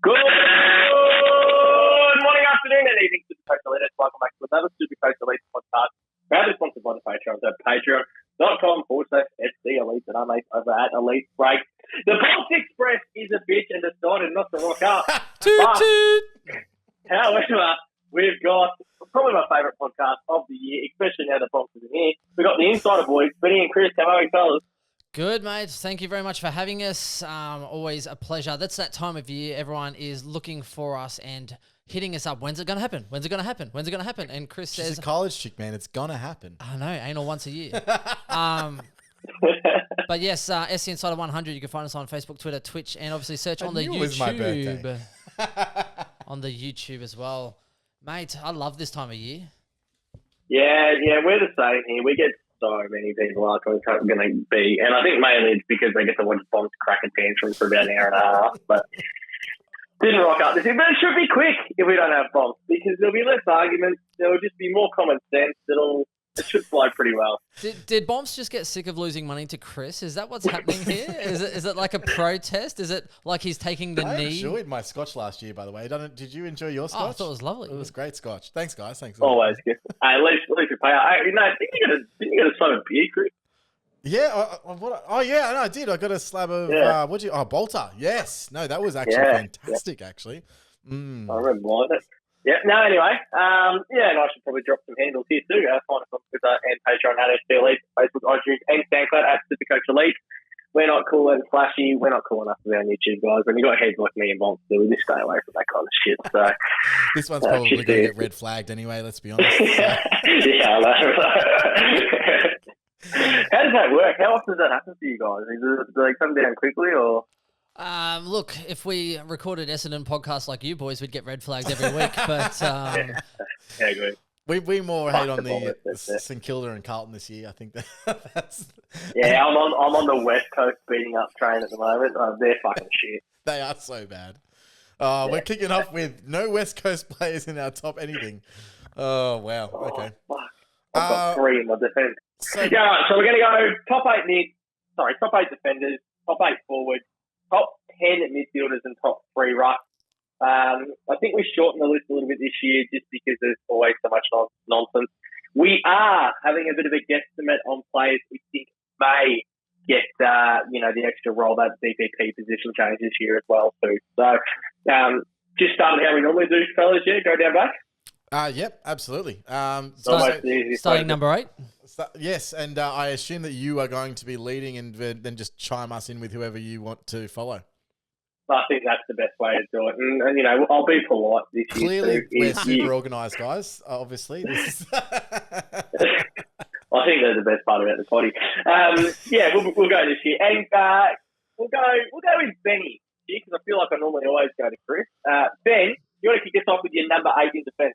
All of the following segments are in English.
Good morning, afternoon, and evening, Supercoach ELITES. Welcome back to another Supercoach ELITES podcast. Proudly sponsored by the Patreon at patreon.com/FC ELITES and our mates over at Elite Break. The Bonfz Express is a bitch and decided not to rock up. However, we've got probably my favourite podcast of the year, especially now that Bonfz is in here. We've got the Insider Boys, Benny and Chris. How are you, fellas? Good, mate. Thank you very much for having us. Always a pleasure. That's that time of year. Everyone is looking for us and hitting us up. When's it going to happen? When's it going to happen? When's it going to happen? And Chris says... She's a college chick, man. It's going to happen. I know. Anal once a year. But yes, SC Insider 100. You can find us on Facebook, Twitter, Twitch, and obviously search on the YouTube. It was my birthday. On the YouTube as well. Mate, I love this time of year. Yeah, we're the same here. We get so many people are going to be, and I think mainly it's because they get to watch Bonfz crack a tantrum for about an hour and a half, but didn't rock up this year. But it should be quick if we don't have Bonfz, because there'll be less arguments, there'll just be more common sense, it should flow pretty well. Did Bonfz just get sick of losing money to Chris? Is that what's happening here? Is it like a protest? Is it like he's taking the knee? I enjoyed my scotch last year, by the way. Did you enjoy your scotch? Oh, I thought it was lovely. It was great scotch. Thanks, guys. Thanks. Always good. At least we pay. Didn't you get a slab of beer, Chris? Yeah. I did. I got a slab of Bolter. Yes. No, that was actually fantastic. Actually, I remember buying it. Yeah. No. Anyway. And I should probably drop some handles here too. Find us on Twitter and Patreon at FC Elite, Facebook, iTunes, and SoundCloud at Supercoach Elite. We're not cool and flashy. We're not cool enough to be on YouTube, guys. When you got heads like me and Bonfz, we just stay away from that kind of shit. So this one's probably going to get red flagged anyway. Let's be honest. Yeah. I know. How does that work? How often does that happen to you guys? Do they come down quickly or? Look, if we recorded Essendon podcasts like you boys, we'd get red flagged every week. But good. We more hate on the St Kilda and Carlton this year. I think that's. Yeah, I'm on the West Coast beating up train at the moment. They're fucking shit. They are so bad. We're kicking off with no West Coast players in our top anything. Oh wow. Okay. Fuck. I've got three in my defence. So we're going to go top 8 defenders, top 8 forwards, top 10 midfielders, and top 3 rucks. I think we shortened the list a little bit this year just because there's always so much nonsense. We are having a bit of a guesstimate on players we think may get the extra role, that DPP position change this year as well too. So just starting how we normally do, fellas. Yeah, go down back. Yep, absolutely. Starting number 8. Yes, and I assume that you are going to be leading and then just chime us in with whoever you want to follow. I think that's the best way to do it. And I'll be polite this year. Clearly, we're super organised, guys, obviously. I think that's the best part about the potty. We'll go this year. And we'll go with Benny, because I feel like I normally always go to Chris. Ben, you want to kick us off with your number 8 in defence?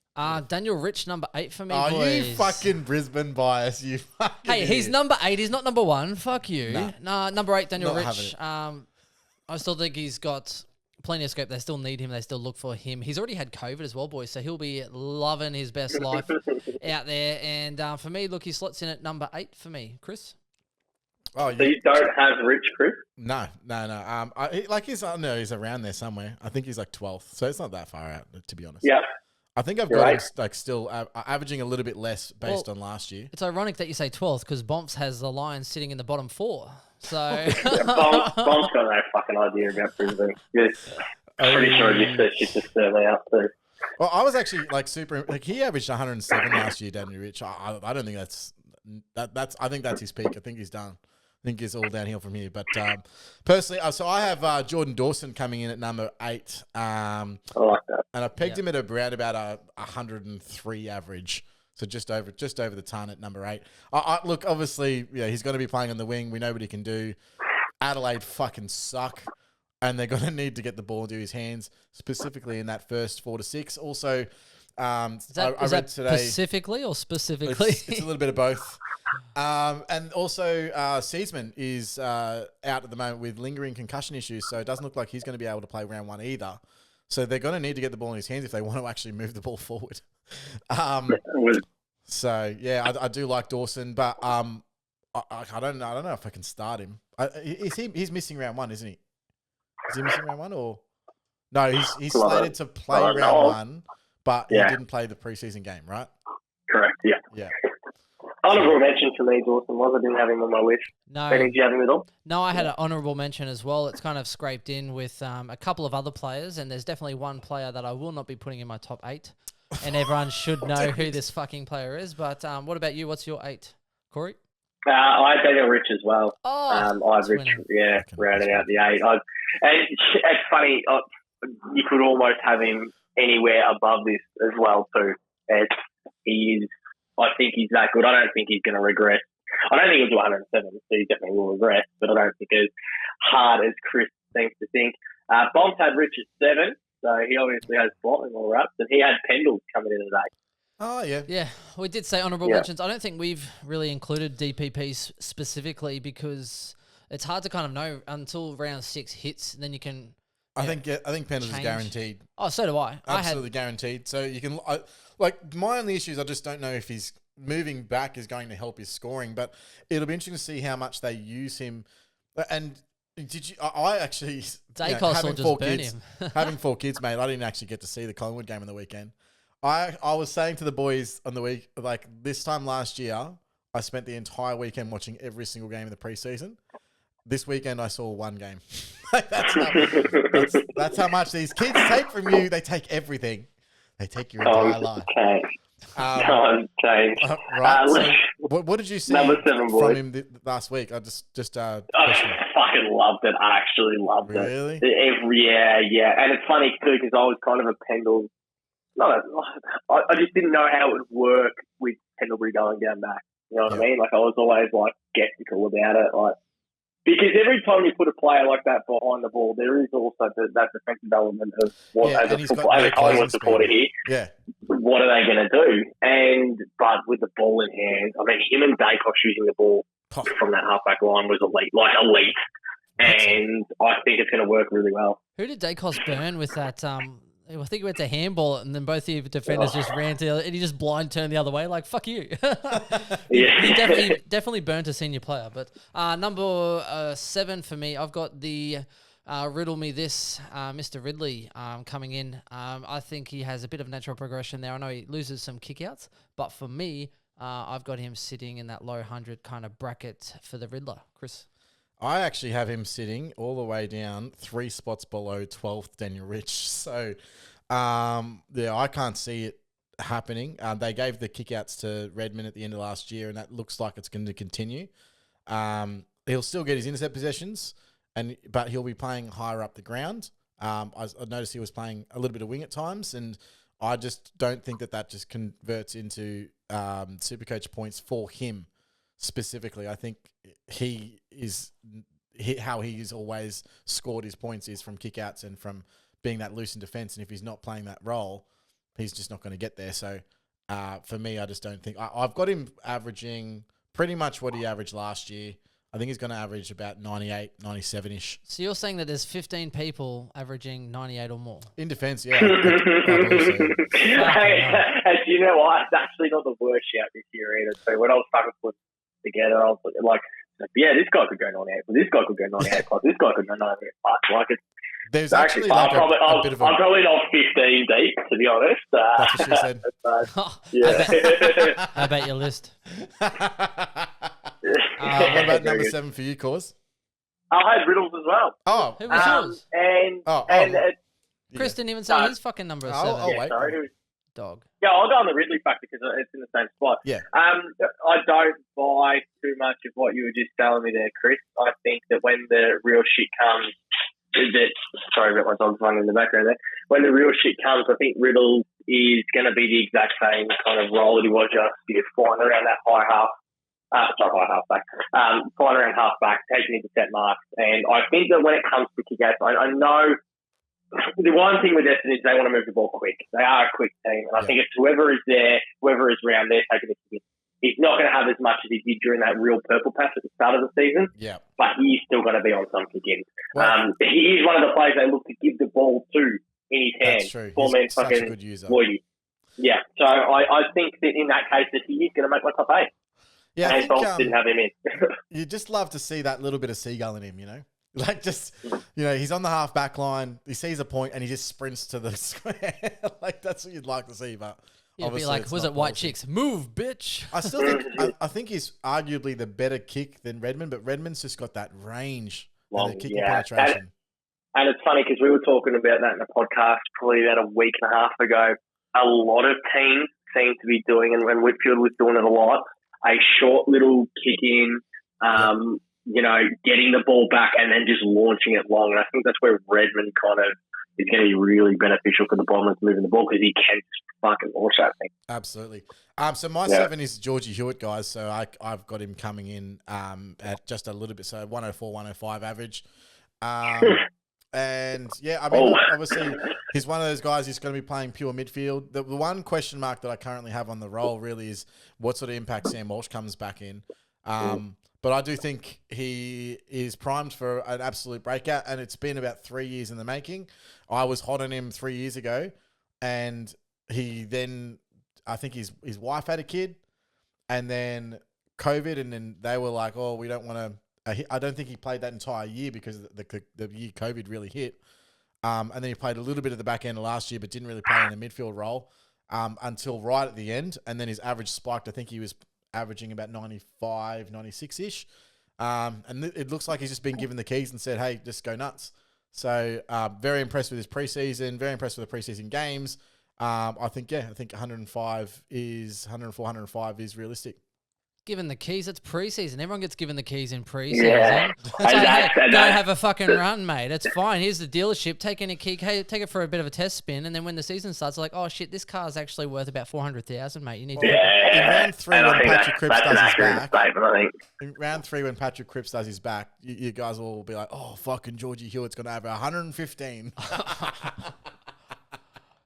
Daniel Rich, number 8 for me, boys. You fucking Brisbane bias, you fucking Hey, he's number 8. He's not number 1. Fuck you. Nah, number 8, Daniel Rich. I still think he's got plenty of scope. They still need him. They still look for him. He's already had COVID as well, boys, so he'll be loving his best life out there. And for me, look, he slots in at number 8 for me. Chris? So you don't have Rich, Chris? No. He's around there somewhere. I think he's like 12th, so it's not that far out, to be honest. Yeah. I think I've got him still averaging a little bit less based on last year. It's ironic that you say 12th because Bonfz has the Lions sitting in the bottom 4. So Bonfz got no fucking idea about Brisbane. Pretty sure he said she's just certainly out too. Well, I was actually he averaged 107 last year, Daniel Rich. I don't think that's I think that's his peak. I think he's done. I think it's all downhill from here. But personally, so I have Jordan Dawson coming in at number 8. I like that. And I pegged him at around about a 103 average. So just over the ton at number 8. Look, obviously, he's going to be playing on the wing. We know what he can do. Adelaide fucking suck. And they're going to need to get the ball into his hands, specifically in that first 4 to 6. Also, I read today... Specifically or specifically? It's a little bit of both. And also, Seaman is out at the moment with lingering concussion issues, so it doesn't look like he's going to be able to play round 1 either. So they're going to need to get the ball in his hands if they want to actually move the ball forward. So yeah, I do like Dawson, but I don't know if I can start him. He's missing round 1, isn't he? Is he missing round 1 or? No, he's slated to play round 1, but he didn't play the preseason game, right? Correct, yeah. Yeah. Honourable mention for me is Dawson was. I didn't have him on my list. No. Did you have him at all? No, I had an honourable mention as well. It's kind of scraped in with a couple of other players, and there's definitely one player that I will not be putting in my top 8. And everyone should know who this fucking player is. But what about you? What's your 8, Corey? I had Daniel Rich as well. Oh, Rich, rounding out the 8. And it's funny, you could almost have him anywhere above this as well too. I think he's that good. I don't think he's going to regress. I don't think he'll do 107, so he definitely will regress, but I don't think as hard as Chris seems to think. Bonfz had Rich at 7, so he obviously has slightly more ups, and he had Pendles coming in today. Oh, yeah. Yeah, we did say honourable mentions. I don't think we've really included DPPs specifically because it's hard to kind of know until round 6 hits, and then you can... I think Pendles is guaranteed. Oh, so do I. Absolutely guaranteed. So you can... my only issue is I just don't know if he's moving back is going to help his scoring, but it'll be interesting to see how much they use him. And did you... I actually... Dacos will just burn him. Having 4 kids, mate, I didn't actually get to see the Collingwood game on the weekend. I was saying to the boys on the week, like this time last year, I spent the entire weekend watching every single game of the preseason. This weekend, I saw 1 game. that's how much these kids take from you. They take everything. They take your entire life. Okay. Right. So what did you see from him last week? I just I fucking loved it. I actually loved it. Really? Yeah. And it's funny too because I was kind of a Pendle. I just didn't know how it would work with Pendlebury going down back. You know what I mean? Like I was always like skeptical about it. Like because every time you put a player like that behind the ball, there is also that defensive element of what as a Collingwood supporter here. Yeah. What are they going to do? But with the ball in hand, I mean, him and Dacos shooting the ball from that halfback line was elite. And I think it's going to work really well. Who did Dacos burn with that? I think he went to handball it, and then both the defenders just ran to the other, and he just blind turned the other way, like, fuck you. He definitely burnt a senior player. But number 7 for me, I've got the riddle me this, Mr. Ridley coming in. I think he has a bit of natural progression there. I know he loses some kickouts, but for me, I've got him sitting in that low 100 kind of bracket for the Riddler. Chris? I actually have him sitting all the way down 3 spots below 12th Daniel Rich. So, I can't see it happening. They gave the kickouts to Redmond at the end of last year, and that looks like it's going to continue. He'll still get his intercept possessions, but he'll be playing higher up the ground. I noticed he was playing a little bit of wing at times, and I just don't think that just converts into Supercoach points for him. Specifically, I think how he's always scored his points is from kickouts and from being that loose in defence. And if he's not playing that role, he's just not going to get there. So for me, I just don't think... I've got him averaging pretty much what he averaged last year. I think he's going to average about 98, 97-ish. So you're saying that there's 15 people averaging 98 or more? In defence, yeah. Hey, you know what? It's actually not the worst shout this year either. So when I was starting to put together, I was like, yeah, this guy could go 98, but this guy could go 98 plus, this guy could go 98 plus. Like it's there's actually like I'm probably not 15 deep, to be honest. That's what she said. Yeah. How about your list? What about number 7 for you, Cause? I had Riddles as well. Oh, who was yours? Chris didn't even say his fucking number 7. Wait. Sorry, Dog. Yeah, I'll go on the Ridley factor because it's in the same spot. Yeah. I don't buy too much of what you were just telling me there, Chris. I think that when the real shit comes, sorry about my dog's running in the background there. When the real shit comes, I think Riddle is going to be the exact same kind of role that he was just flying around that high halfback. Flying around halfback, taking intercept marks. And I think that when it comes to kick-outs, I know the one thing with Essendon is they want to move the ball quick. They are a quick team. And I think it's whoever is there, whoever is around there taking the kick. He's not going to have as much as he did during that real purple patch at the start of the season. Yeah. But he's still going to be on some kicking. Well, he is one of the players they look to give the ball to in his hand. That's true. He's such a good user. Lloydie. Yeah. So I think that in that case that he is going to make my top 8. Yeah, and Bonfz didn't have him in. You just love to see that little bit of seagull in him, you know? Like just, he's on the half back line. He sees a point and he just sprints to the square. Like that's what you'd like to see, but you'd be like, was it white chicks? Move, bitch. I still think I think he's arguably the better kick than Redmond, but Redmond's just got that range and the kicking penetration. And it's funny because we were talking about that in a podcast probably about a week and a half ago. A lot of teams seem to be doing, and when Whitfield was doing it a lot, a short little kick in. Getting the ball back and then just launching it long. And I think that's where Redmond kind of is going to be really beneficial for the Bombers moving the ball because he can just fucking launch that thing. Absolutely. So my 7 is Georgie Hewitt, guys. So I've got him coming in at just a little bit. So 104, 105 average. Obviously he's one of those guys who's going to be playing pure midfield. The one question mark that I currently have on the role really is what sort of impact Sam Walsh comes back in. But I do think he is primed for an absolute breakout, and it's been about 3 years in the making. I was hot on him 3 years ago, and I think his wife had a kid, and then COVID, and then they were like, oh, we don't want to. I don't think he played that entire year because the year COVID really hit. And then he played a little bit at the back end of last year, but didn't really play in the midfield role until right at the end, and then his average spiked. I think he was averaging about 95, 96-ish. And it looks like he's just been given the keys and said, hey, just go nuts. So very impressed with his preseason, very impressed with the preseason games. I think 104, 105 is realistic. Given the keys, it's preseason. Everyone gets given the keys in preseason. Yeah. Go have a fucking run, mate. It's fine. Here's the dealership. Take any key, take it for a bit of a test spin, and then when the season starts, like, oh shit, this car's actually worth about 400,000, mate. You need to. In round 3 when Patrick Cripps does his back. In round 3 when Patrick Cripps does his back, you guys will all be like, oh fucking Georgie Hewitt's gonna have 115.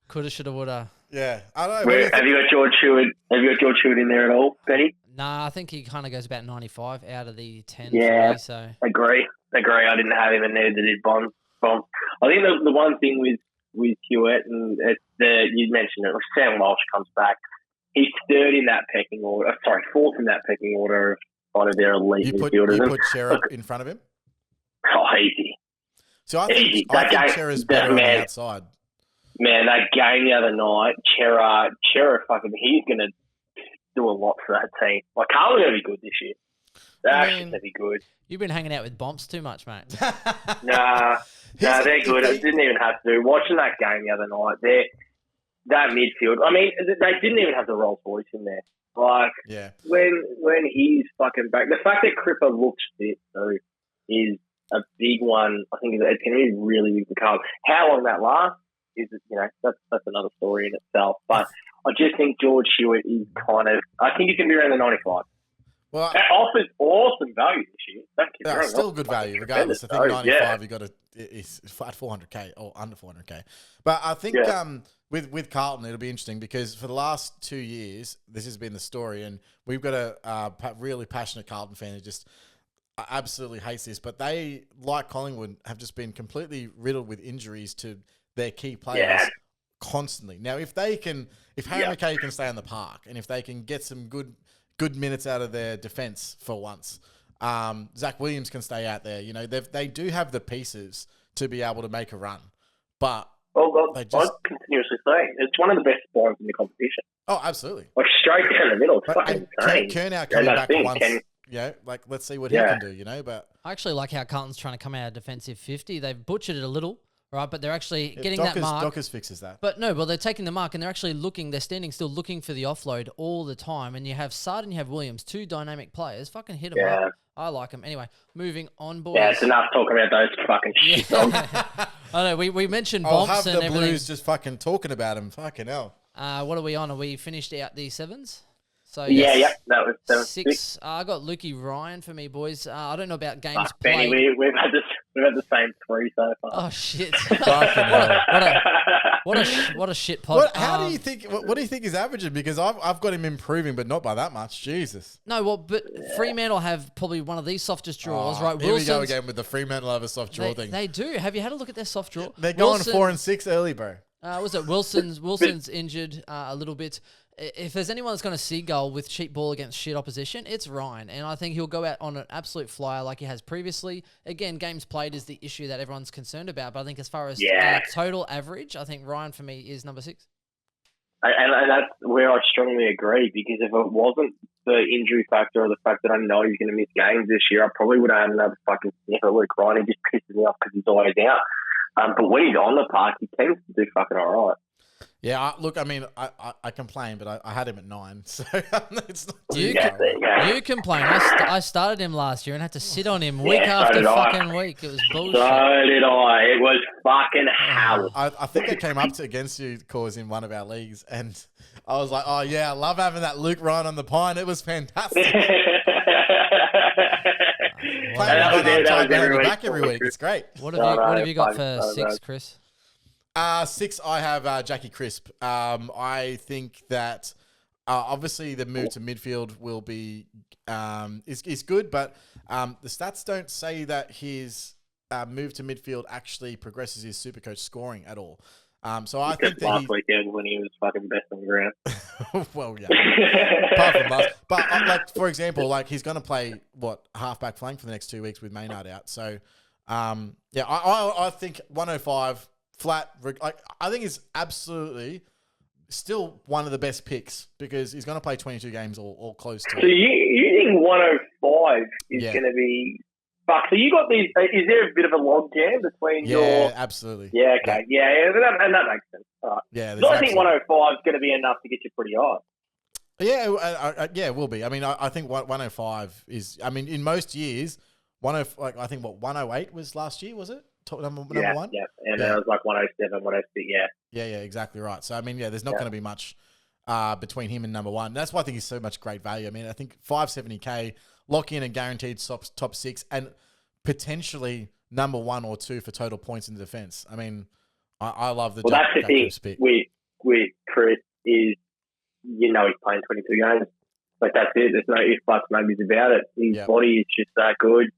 Coulda, shoulda, woulda. Yeah, I don't know. Have you got George Hewitt? Have you got George Hewitt in there at all, Benny? Nah, I think he kind of goes about 95 out of the 10. Yeah, me, so agree. I didn't have him, and neither did Bonfz. I think the one thing with Hewitt, and you mentioned it, Sam Walsh comes back. He's third in that pecking order. Fourth in that pecking order of one of their elite midfielders. You put Chera in front of him? Oh, easy. So I think Chera's better on the outside. Man, that game the other night, Chera he's going to do a lot for that team. Like, Carl's going to be good this year. They're actually going to be good. You've been hanging out with Bonfz too much, mate. Nah, they're good. It didn't even have to do. Watching that game the other night, that midfield, I mean, they didn't even have the Rolls Royce in there. Like, when he's fucking back, the fact that Cripper looks fit, though, is a big one. I think it's going to be really big for Carl. How long that lasts is, that's another story in itself. But I just think George Hewitt is I think he can be around the 95. Well, that offers awesome value this year. That's still good value, regardless. I think 95, you got it's at 400k or under 400k. But I think with Carlton, it'll be interesting because for the last 2 years, this has been the story, and we've got a really passionate Carlton fan who just absolutely hates this. But they, like Collingwood, have just been completely riddled with injuries to their key players constantly. Now, if Harry McKay can stay on the park, and if they can get some good minutes out of their defence for once, Zach Williams can stay out there. They do have the pieces to be able to make a run, but I continuously say it's one of the best spawns in the competition. Oh, absolutely! Like straight down the middle, it's fucking insane. Curnow coming back once. Let's see what he can do. But I actually like how Carlton's trying to come out of defensive 50. They've butchered it a little. Right, but they're actually getting that mark. Dockers fixes that. But no, they're taking the mark and they're actually they're standing still looking for the offload all the time. And you have Sard and you have Williams, two dynamic players. Fucking hit them up. I like them. Anyway, moving on, boys. Yeah, it's enough talking about those fucking shit dogs. I know, we mentioned Bonfz I'll have and the everything. Blues just fucking talking about him. Fucking hell. What are we on? Are we finished out the sevens? So that was 6. I got Lukey Ryan for me, boys. I don't know about games played. Benny, we've had the same 3 so far. Oh shit! what a shit pod. How do you think? What do you think he's averaging? Because I've got him improving, but not by that much. Jesus. No, but Fremantle have probably one of these softest draws, right? Here we go again with the Fremantle have a soft draw thing. They do. Have you had a look at their soft draw? They're going 4 and 6 early, bro. Was it Wilson's injured a little bit, if there's anyone that's going to seagull with cheap ball against shit opposition, it's Ryan. And I think he'll go out on an absolute flyer like he has previously. Again, games played is the issue that everyone's concerned about. But I think as far as total average, I think Ryan for me is number 6. And that's where I strongly agree, because if it wasn't the injury factor or the fact that I know he's going to miss games this year, I probably would have had another fucking sniff at Luke Ryan. He just pisses me off because he's always out. But when he's on the park, he tends to do fucking all right. Yeah, look, I mean, I complain, but I had him at 9, so it's not too You complain. I started him last year and had to sit on him week after fucking week. It was bullshit. So did I. It was fucking hell. I think I came up against you, Cause, in one of our leagues, and I was like, oh, yeah, I love having that Luke Ryan on the pine. It was fantastic. Back every week. It's great. What have you got for 6, Chris? 6, I have Jackie Crisp. I think that obviously the move to midfield will be is good, but the stats don't say that his move to midfield actually progresses his Supercoach scoring at all. So I think that last weekend when he was fucking best on the ground. Well, yeah. Apart from last, but like for example, like he's going to play halfback flank for the next 2 weeks with Maynard out. So yeah, I think 105. Flat, like I think he's absolutely still one of the best picks because he's going to play 22 games or close to. So you think 105 is going to be? Fuck. So you got these? Is there a bit of a log jam between your? Yeah, absolutely. Yeah. Okay. Yeah, and that makes sense. All right. Yeah. So I think 105 is going to be enough to get you pretty high. Yeah, yeah, it will be. I mean, I think 105 is. I mean, in most years, I think 108 was last year, was it? Number 1? Yeah, and it was like 107, 106, Yeah, exactly right. So, I mean, there's not going to be much between him and number 1. That's why I think he's so much great value. I mean, I think 570K, lock in a guaranteed top 6, and potentially number 1 or 2 for total points in the defence. I mean, I love the that's the thing with Chris is, he's playing 22 games. Like, that's it. There's no ifs, buts, maybes about it. His body is just that good.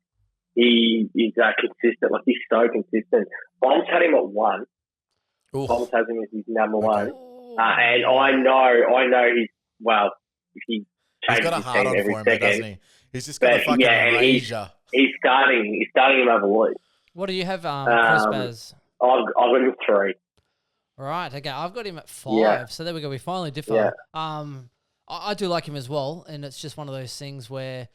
He is consistent. Like, he's so consistent. Bonfz had him at 1. Bonfz has him as his number 1. And I know he's, if he changes his team every second. Doesn't he? He's just got a fucking razor. He's starting him over Lloyd. What do you have, Chris Baz? I've got him at 3. Right, okay. I've got him at 5. So there we go. We finally differ. Yeah. I do like him as well, and it's just one of those things where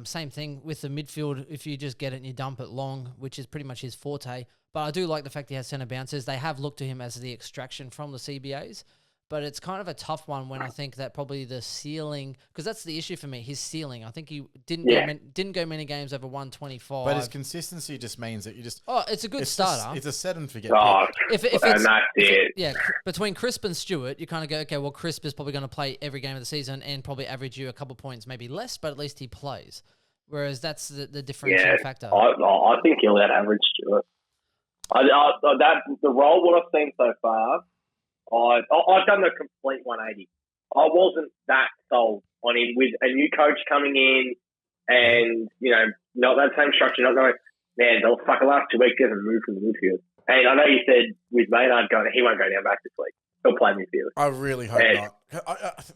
same thing with the midfield. If you just get it and you dump it long, which is pretty much his forte. But I do like the fact he has centre bounces. They have looked to him as the extraction from the CBAs. But it's kind of a tough one when I think that probably the ceiling, because that's the issue for me, his ceiling. I think he didn't go many games over 125. But his consistency just means that you just... Oh, it's a good starter. It's a set and forget. If it's between Crisp and Stewart, you kind of go, okay, well, Crisp is probably going to play every game of the season and probably average you a couple points, maybe less, but at least he plays. Whereas that's the differential factor. I think he'll out-average Stewart. The role, what I've seen so far... I've done the complete 180. I wasn't that sold on him with a new coach coming in and, not that same structure, not going, man, the last 2 weeks he hasn't moved from the midfield. And I know you said with Maynard going, he won't go down back this week. He'll play midfield. I really hope not.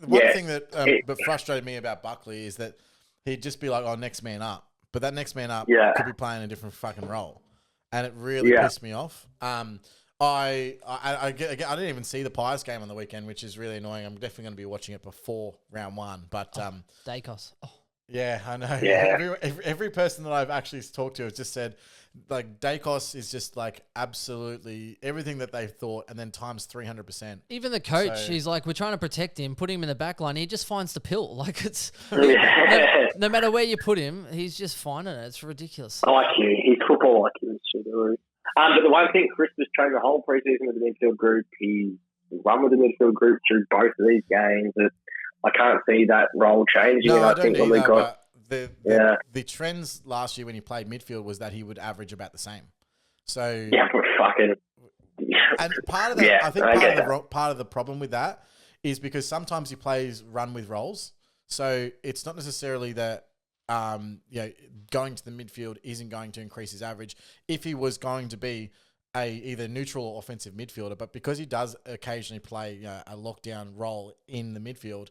One thing that frustrated me about Buckley is that he'd just be like, next man up. But that next man up could be playing a different fucking role. And it really pissed me off. I didn't even see the Pies game on the weekend, which is really annoying. I'm definitely going to be watching it before round 1. But Dacos. Oh. Yeah, I know. Yeah. Every person that I've actually talked to has just said, like, Dacos is just like absolutely everything that they thought, and then times 300%. Even the coach, he's like, we're trying to protect him, put him in the back line. He just finds the pill. Like, it's no matter where you put him, he's just finding it. It's ridiculous. I like you. He's football like you. But the one thing, Chris was trained the whole preseason with the midfield group. He's run with the midfield group through both of these games. I can't see that role changing. No, I don't either, but the trends last year when he played midfield was that he would average about the same. So we're fucking. And part of that, I think part of the problem with that is because sometimes he plays run with roles. So it's not necessarily that. Going to the midfield isn't going to increase his average. If he was going to be either neutral or offensive midfielder, but because he does occasionally play a lockdown role in the midfield,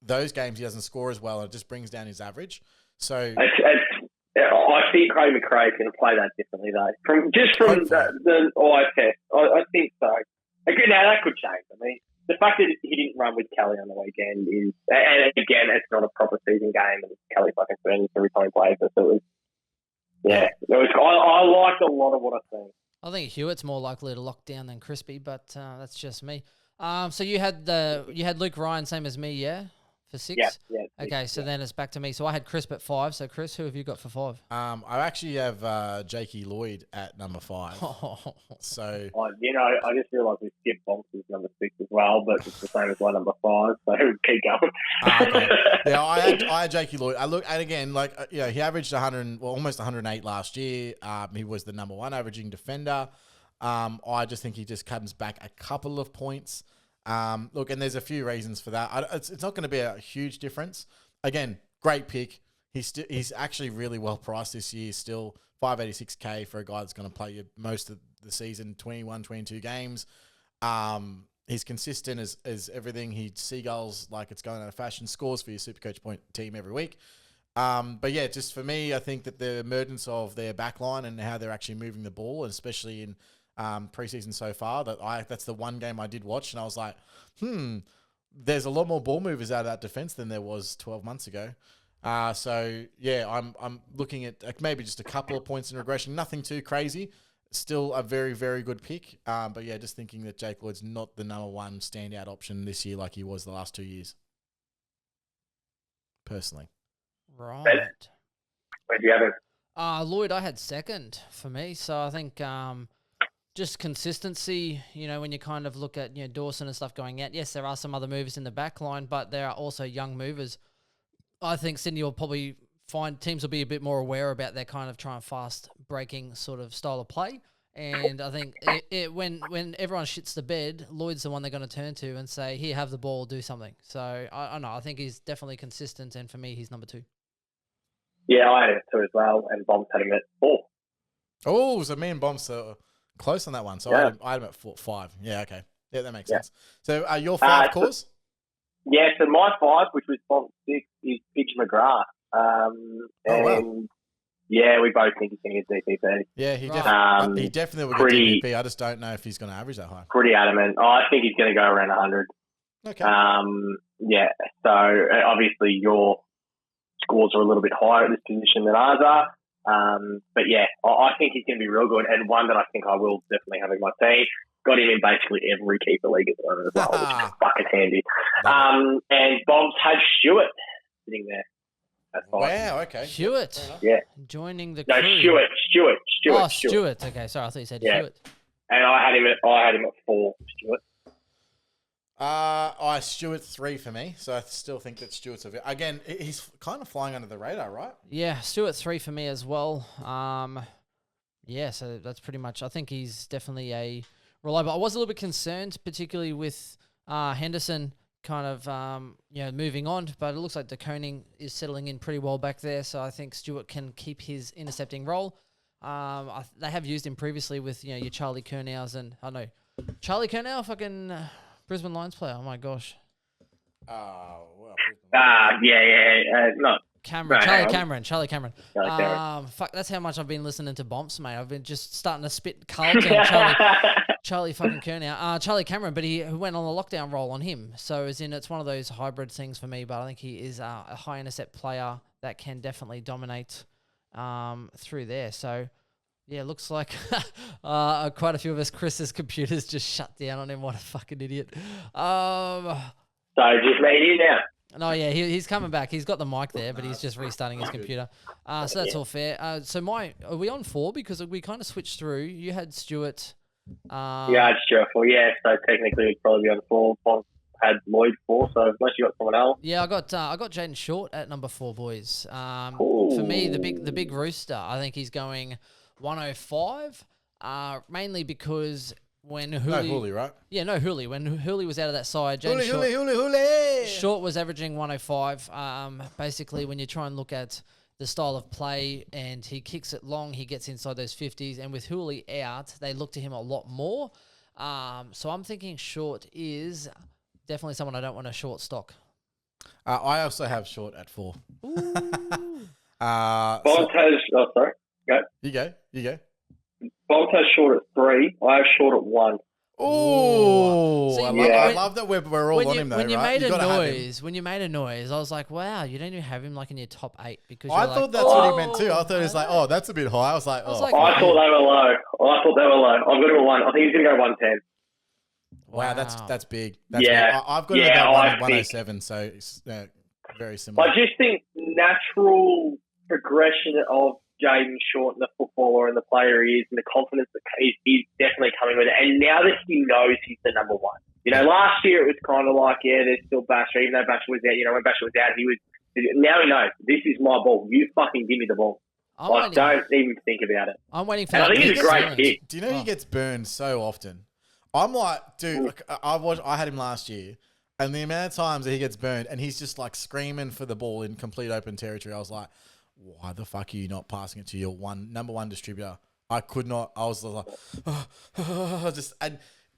those games he doesn't score as well, and it just brings down his average. So I think Craig McRae's going to play that differently, though. From the eye test, I think so. Again, now that could change. I mean, the fact that he didn't run with Kelly on the weekend is, and again, it's not a proper season game, and Kelly fucking spends every time he plays it. So it was, I liked a lot of what I seen. I think Hewitt's more likely to lock down than Crispy, but that's just me. So you had Luke Ryan, same as me, yeah, for 6. Yeah. Okay, so then it's back to me. So I had Crisp at 5. So Chris, who have you got for 5? I actually have Jakey Lloyd at number 5. So I just realised we skipped Bonfz number 6 as well, but it's the same as my number 5. So keep going. Okay. Yeah, I had Jakey Lloyd. I look, and again, he averaged 100, almost 108 last year. He was the number 1 averaging defender. I just think he just comes back a couple of points. Look, and there's a few reasons for that. It's not going to be a huge difference. Again, great pick. He's actually really well priced this year. Still $586K for a guy that's going to play most of the season, 21, 22 games. He's consistent as everything. He seagulls like it's going out of fashion. Scores for your Supercoach point team every week. But yeah, just for me, I think that the emergence of their backline and how they're actually moving the ball, and especially in preseason so far, that's the one game I did watch, and I was like, there's a lot more ball movers out of that defense than there was 12 months ago. So yeah, I'm looking at maybe just a couple of points in regression, nothing too crazy. Still a very, very good pick. But yeah, just thinking that Jake Lloyd's not the number 1 standout option this year like he was the last 2 years. Personally. Right. Where do you have it? Lloyd, I had 2nd for me. So I think just consistency, when you kind of look at Dawson and stuff going out. Yes, there are some other movers in the back line, but there are also young movers. I think Sydney will probably find teams will be a bit more aware about their kind of try and fast breaking sort of style of play. And I think when everyone shits the bed, Lloyd's the one they're going to turn to and say, here, have the ball, do something. So I don't know. I think he's definitely consistent. And for me, he's number 2. Yeah, I had him 2 as well. And Bonfz had him at 4. Oh, so me and Bonfz are close on that one. So yeah. I had him at 5. Yeah, okay. Yeah, that makes sense. So your 5 cause? Yeah, so my 5, which was Bonfz 6, is Pidge McGrath. Wow. Yeah, we both think he's going to get DPP. Yeah, he definitely will get DPP. I just don't know if he's going to average that high. Pretty adamant. I think he's going to go around 100. Okay. Yeah, so obviously your scores are a little bit higher at this position than ours are. But yeah, I think he's going to be real good, and one that I think I will definitely have in my team. Got him in basically every keeper league at the moment as well, which is fucking handy. And Bonfz had Stewart sitting there. That's fine. Wow, okay. Stewart. Yeah. Joining the crew. No, Stewart. Oh, Stewart. Okay, sorry, I thought you said Hewitt. And I had him at 4, Stewart. Stewart 3 for me, so I still think that Stewart's again. He's kind of flying under the radar, right? Yeah, Stewart 3 for me as well. Yeah, so that's pretty much. I think he's definitely a reliable. I was a little bit concerned, particularly with Henderson kind of moving on, but it looks like De Koning is settling in pretty well back there. So I think Stewart can keep his intercepting role. They have used him previously with your Charlie Curnows and Charlie Curnow, fucking Brisbane Lions player. Oh my gosh. Well. Not Charlie Cameron. Fuck, that's how much I've been listening to Bonfz, mate. I've been just starting to spit Carlton, Charlie fucking Curnow. Charlie Cameron, but he went on the lockdown role on him. So it's one of those hybrid things for me, but I think he is a high intercept player that can definitely dominate through there. So yeah, looks like quite a few of us, Chris's computers just shut down on him. What a fucking idiot. So just made you now. No, yeah, he's coming back. He's got the mic there, but he's just restarting his computer. So that's all fair. Are we on 4? Because we kind of switched through. You had Stewart. I had Stewart 4, yeah. So technically we'd probably be on 4. Bonfz had Lloyd 4, so unless you got someone else. Yeah, I got Jaden Short at number 4, boys. For me, the big rooster, I think he's going 105, mainly because when Hooley... No Hooley, right? Yeah, no Hooley. When Hooley was out of that side, Hooley. Short was averaging 105. Basically, when you try and look at the style of play, and he kicks it long. He gets inside those 50s, and with Hooley out, they look to him a lot more. So I'm thinking Short is definitely someone I don't want to short stock. I also have Short at 4. Bonfz has... Oh, sorry. Go. You go. Bonfz has Short at 3. I have Short at 1. Oh, See, I love that we're all on him though, when you right? When you made a noise, I was like, wow, you don't even have him like in your top 8 because I thought that's what he meant too. I thought it was like, oh, that's a bit high. I was like, I thought they were low. I've got him at 1. I think he's going to go 110. Wow, that's big. That's big. I've got him at 107, so it's very similar. I just think natural progression of Jayden Short and the footballer and the player he is and the confidence that he's definitely coming with it. And now that he knows he's the number 1. Last year it was kind of like, there's still Basher. Even though Basher was out, when Basher was out, now he knows, this is my ball. You fucking give me the ball. Don't even think about it. I'm waiting for and that. I think he's a great pick. Do you know he gets burned so often? I'm like, dude, I had him last year, and the amount of times that he gets burned, and he's just like screaming for the ball in complete open territory, I was like, why the fuck are you not passing it to your number 1 distributor? I could not. I was like,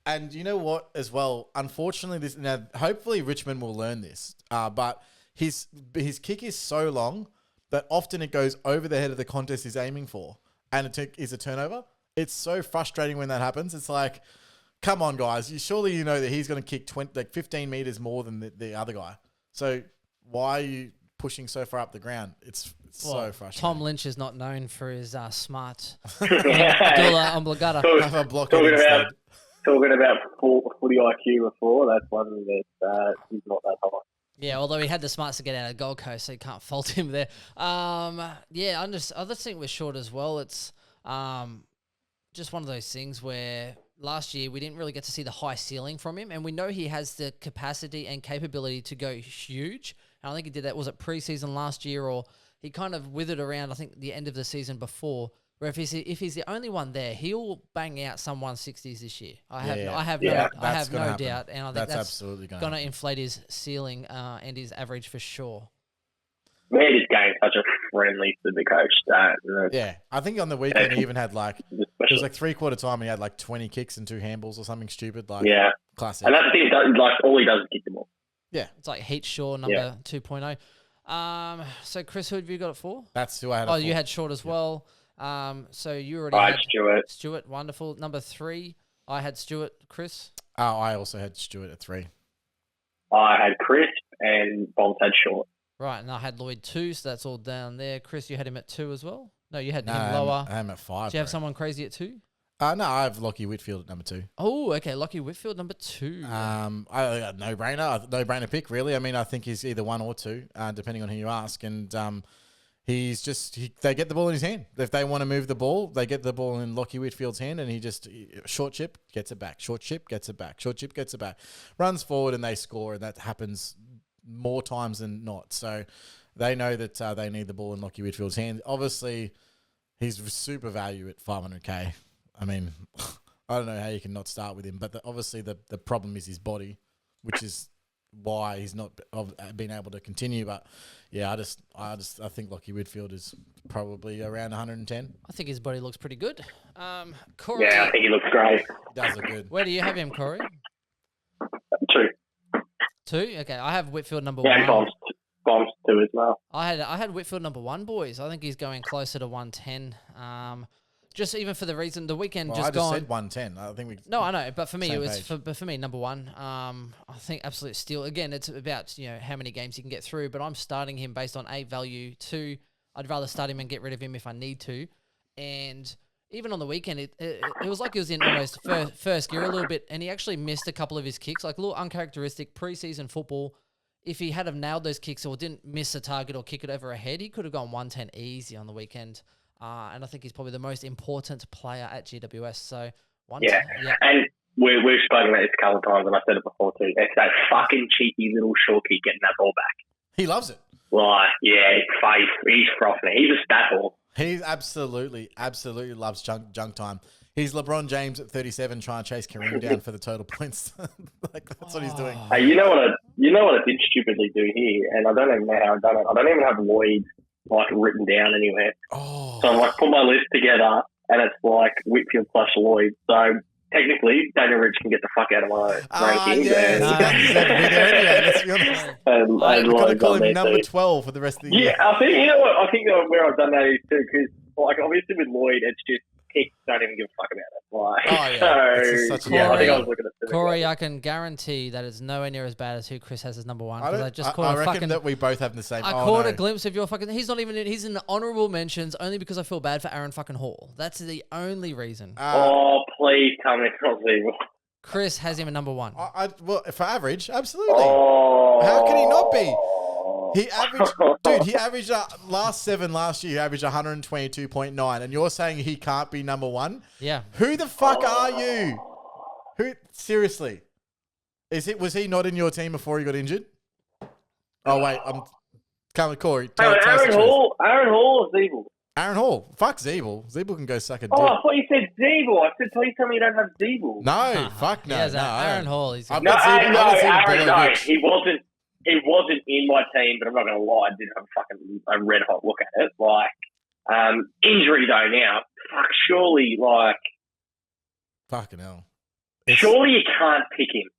and you know what as well? Unfortunately, hopefully Richmond will learn this. But his kick is so long that often it goes over the head of the contest he's aiming for, and it is a turnover. It's so frustrating when that happens. It's like, come on, guys. Surely you know that he's going to kick 15 meters more than the other guy. So why are you pushing so far up the ground? It's so frustrating. Tom Lynch is not known for his smart obligata. Talking about footy IQ before, that's one that he's not that high. Yeah, although he had the smarts to get out of Gold Coast, so you can't fault him there. I just think with Short as well, it's just one of those things where last year we didn't really get to see the high ceiling from him, and we know he has the capacity and capability to go huge. And I think he did that, was it preseason last year, or he kind of withered around, I think, the end of the season before, where if he's the only one there, he'll bang out some 160s this year. I have no doubt, and I think that's absolutely going to inflate his ceiling and his average for sure. Man, this game's such a friendly Supercoach. Yeah, I think on the weekend he even had it was like 3/4 time he had like 20 kicks and 2 handballs or something stupid. Classic. And that's the thing, all he does is kick the ball. Yeah. It's like Heat Shaw number 2.0. So Chris, who have you got it for? That's who I had. You had Short as well. So you already had Stewart. Stewart, wonderful. Number 3, I had Stewart. Chris? I also had Stewart at 3. I had Chris and Bonfz had Short. Right, and I had Lloyd 2, so that's all down there. Chris, you had him at 2 as well? No, you had him lower. I am at 5. Do you have someone crazy at 2? No, I have Lockie Whitfield at number 2. Oh, okay, Lockie Whitfield, number 2. No-brainer pick, really. I mean, I think he's either 1 or 2, depending on who you ask. And they get the ball in his hand. If they want to move the ball, they get the ball in Lockie Whitfield's hand, and he just short chip, gets it back. Short chip, gets it back. Short chip, gets it back. Runs forward, and they score, and that happens more times than not. So they know that they need the ball in Lockie Whitfield's hand. Obviously, he's super value at 500k. I mean, I don't know how you can not start with him, but obviously the problem is his body, which is why he's not been able to continue. But yeah, I think Lockie Whitfield is probably around 110. I think his body looks pretty good. Corey, yeah, I think he looks great. Does look good. Where do you have him, Corey? 2. 2? Okay, I have Whitfield number 1. Yeah, Bonfz 2 as well. I had Whitfield number 1, boys. I think he's going closer to 110. Just even for the reason the weekend I just said 110. I think we. No, I know, but for me it was for me number 1. I think absolute steal. Again, it's about how many games you can get through. But I'm starting him based on 8 value. 2, I'd rather start him and get rid of him if I need to. And even on the weekend, it was like he was in almost first gear a little bit, and he actually missed a couple of his kicks, like a little uncharacteristic preseason football. If he had have nailed those kicks or didn't miss a target or kick it over a head, he could have gone 110 easy on the weekend. And I think he's probably the most important player at GWS. So, yeah. And we've spoken about this a couple of times, and I said it before too. It's that fucking cheeky little short kick getting that ball back. He loves it. Like, yeah, he's frothing it. He's a stat ball. He absolutely loves junk time. He's LeBron James at 37 trying to chase Kareem down for the total points. That's what he's doing. Hey, you know what I did stupidly do here, and I don't even know how I've done it. I don't even have Lloyd like written down anywhere. Oh. So I like put my list together, and it's like Whitfield / Lloyd. So technically, Daniel Rich can get the fuck out of my rankings. Yeah, let's be honest. I've got to call him number 12 for the rest of the year. Yeah, I think, you know what, I think where I've done that is too, because like obviously with Lloyd, it's just kicks don't even give a fuck about it. Like, I think I was looking at Corey, I can guarantee that it's nowhere near as bad as who Chris has as number one. I reckon that we both have the same. I caught a glimpse of your fucking. He's not even. He's in the honourable mentions only because I feel bad for Aaron fucking Hall. That's the only reason. Please tell me it's not Zebo. Chris has him at number one. Well, for average, absolutely. How can he not be? He averaged last year, he averaged 122.9, and you're saying he can't be number one? Yeah. Who the fuck are you? Seriously? Was he not in your team before he got injured? Oh, wait, Corey. Aaron Hall or Zeeble? Aaron Hall. Fuck Zeeble. Zeeble can go suck a dick. I thought you said Zeeble. I said, please tell me you don't have Zeeble. No, fuck no. Aaron Hall. Aaron, he wasn't in my team, but I'm not going to lie, I did have a red hot look at it. Like, injury though now. Fuck, surely, like... Fucking hell. Surely you can't pick him.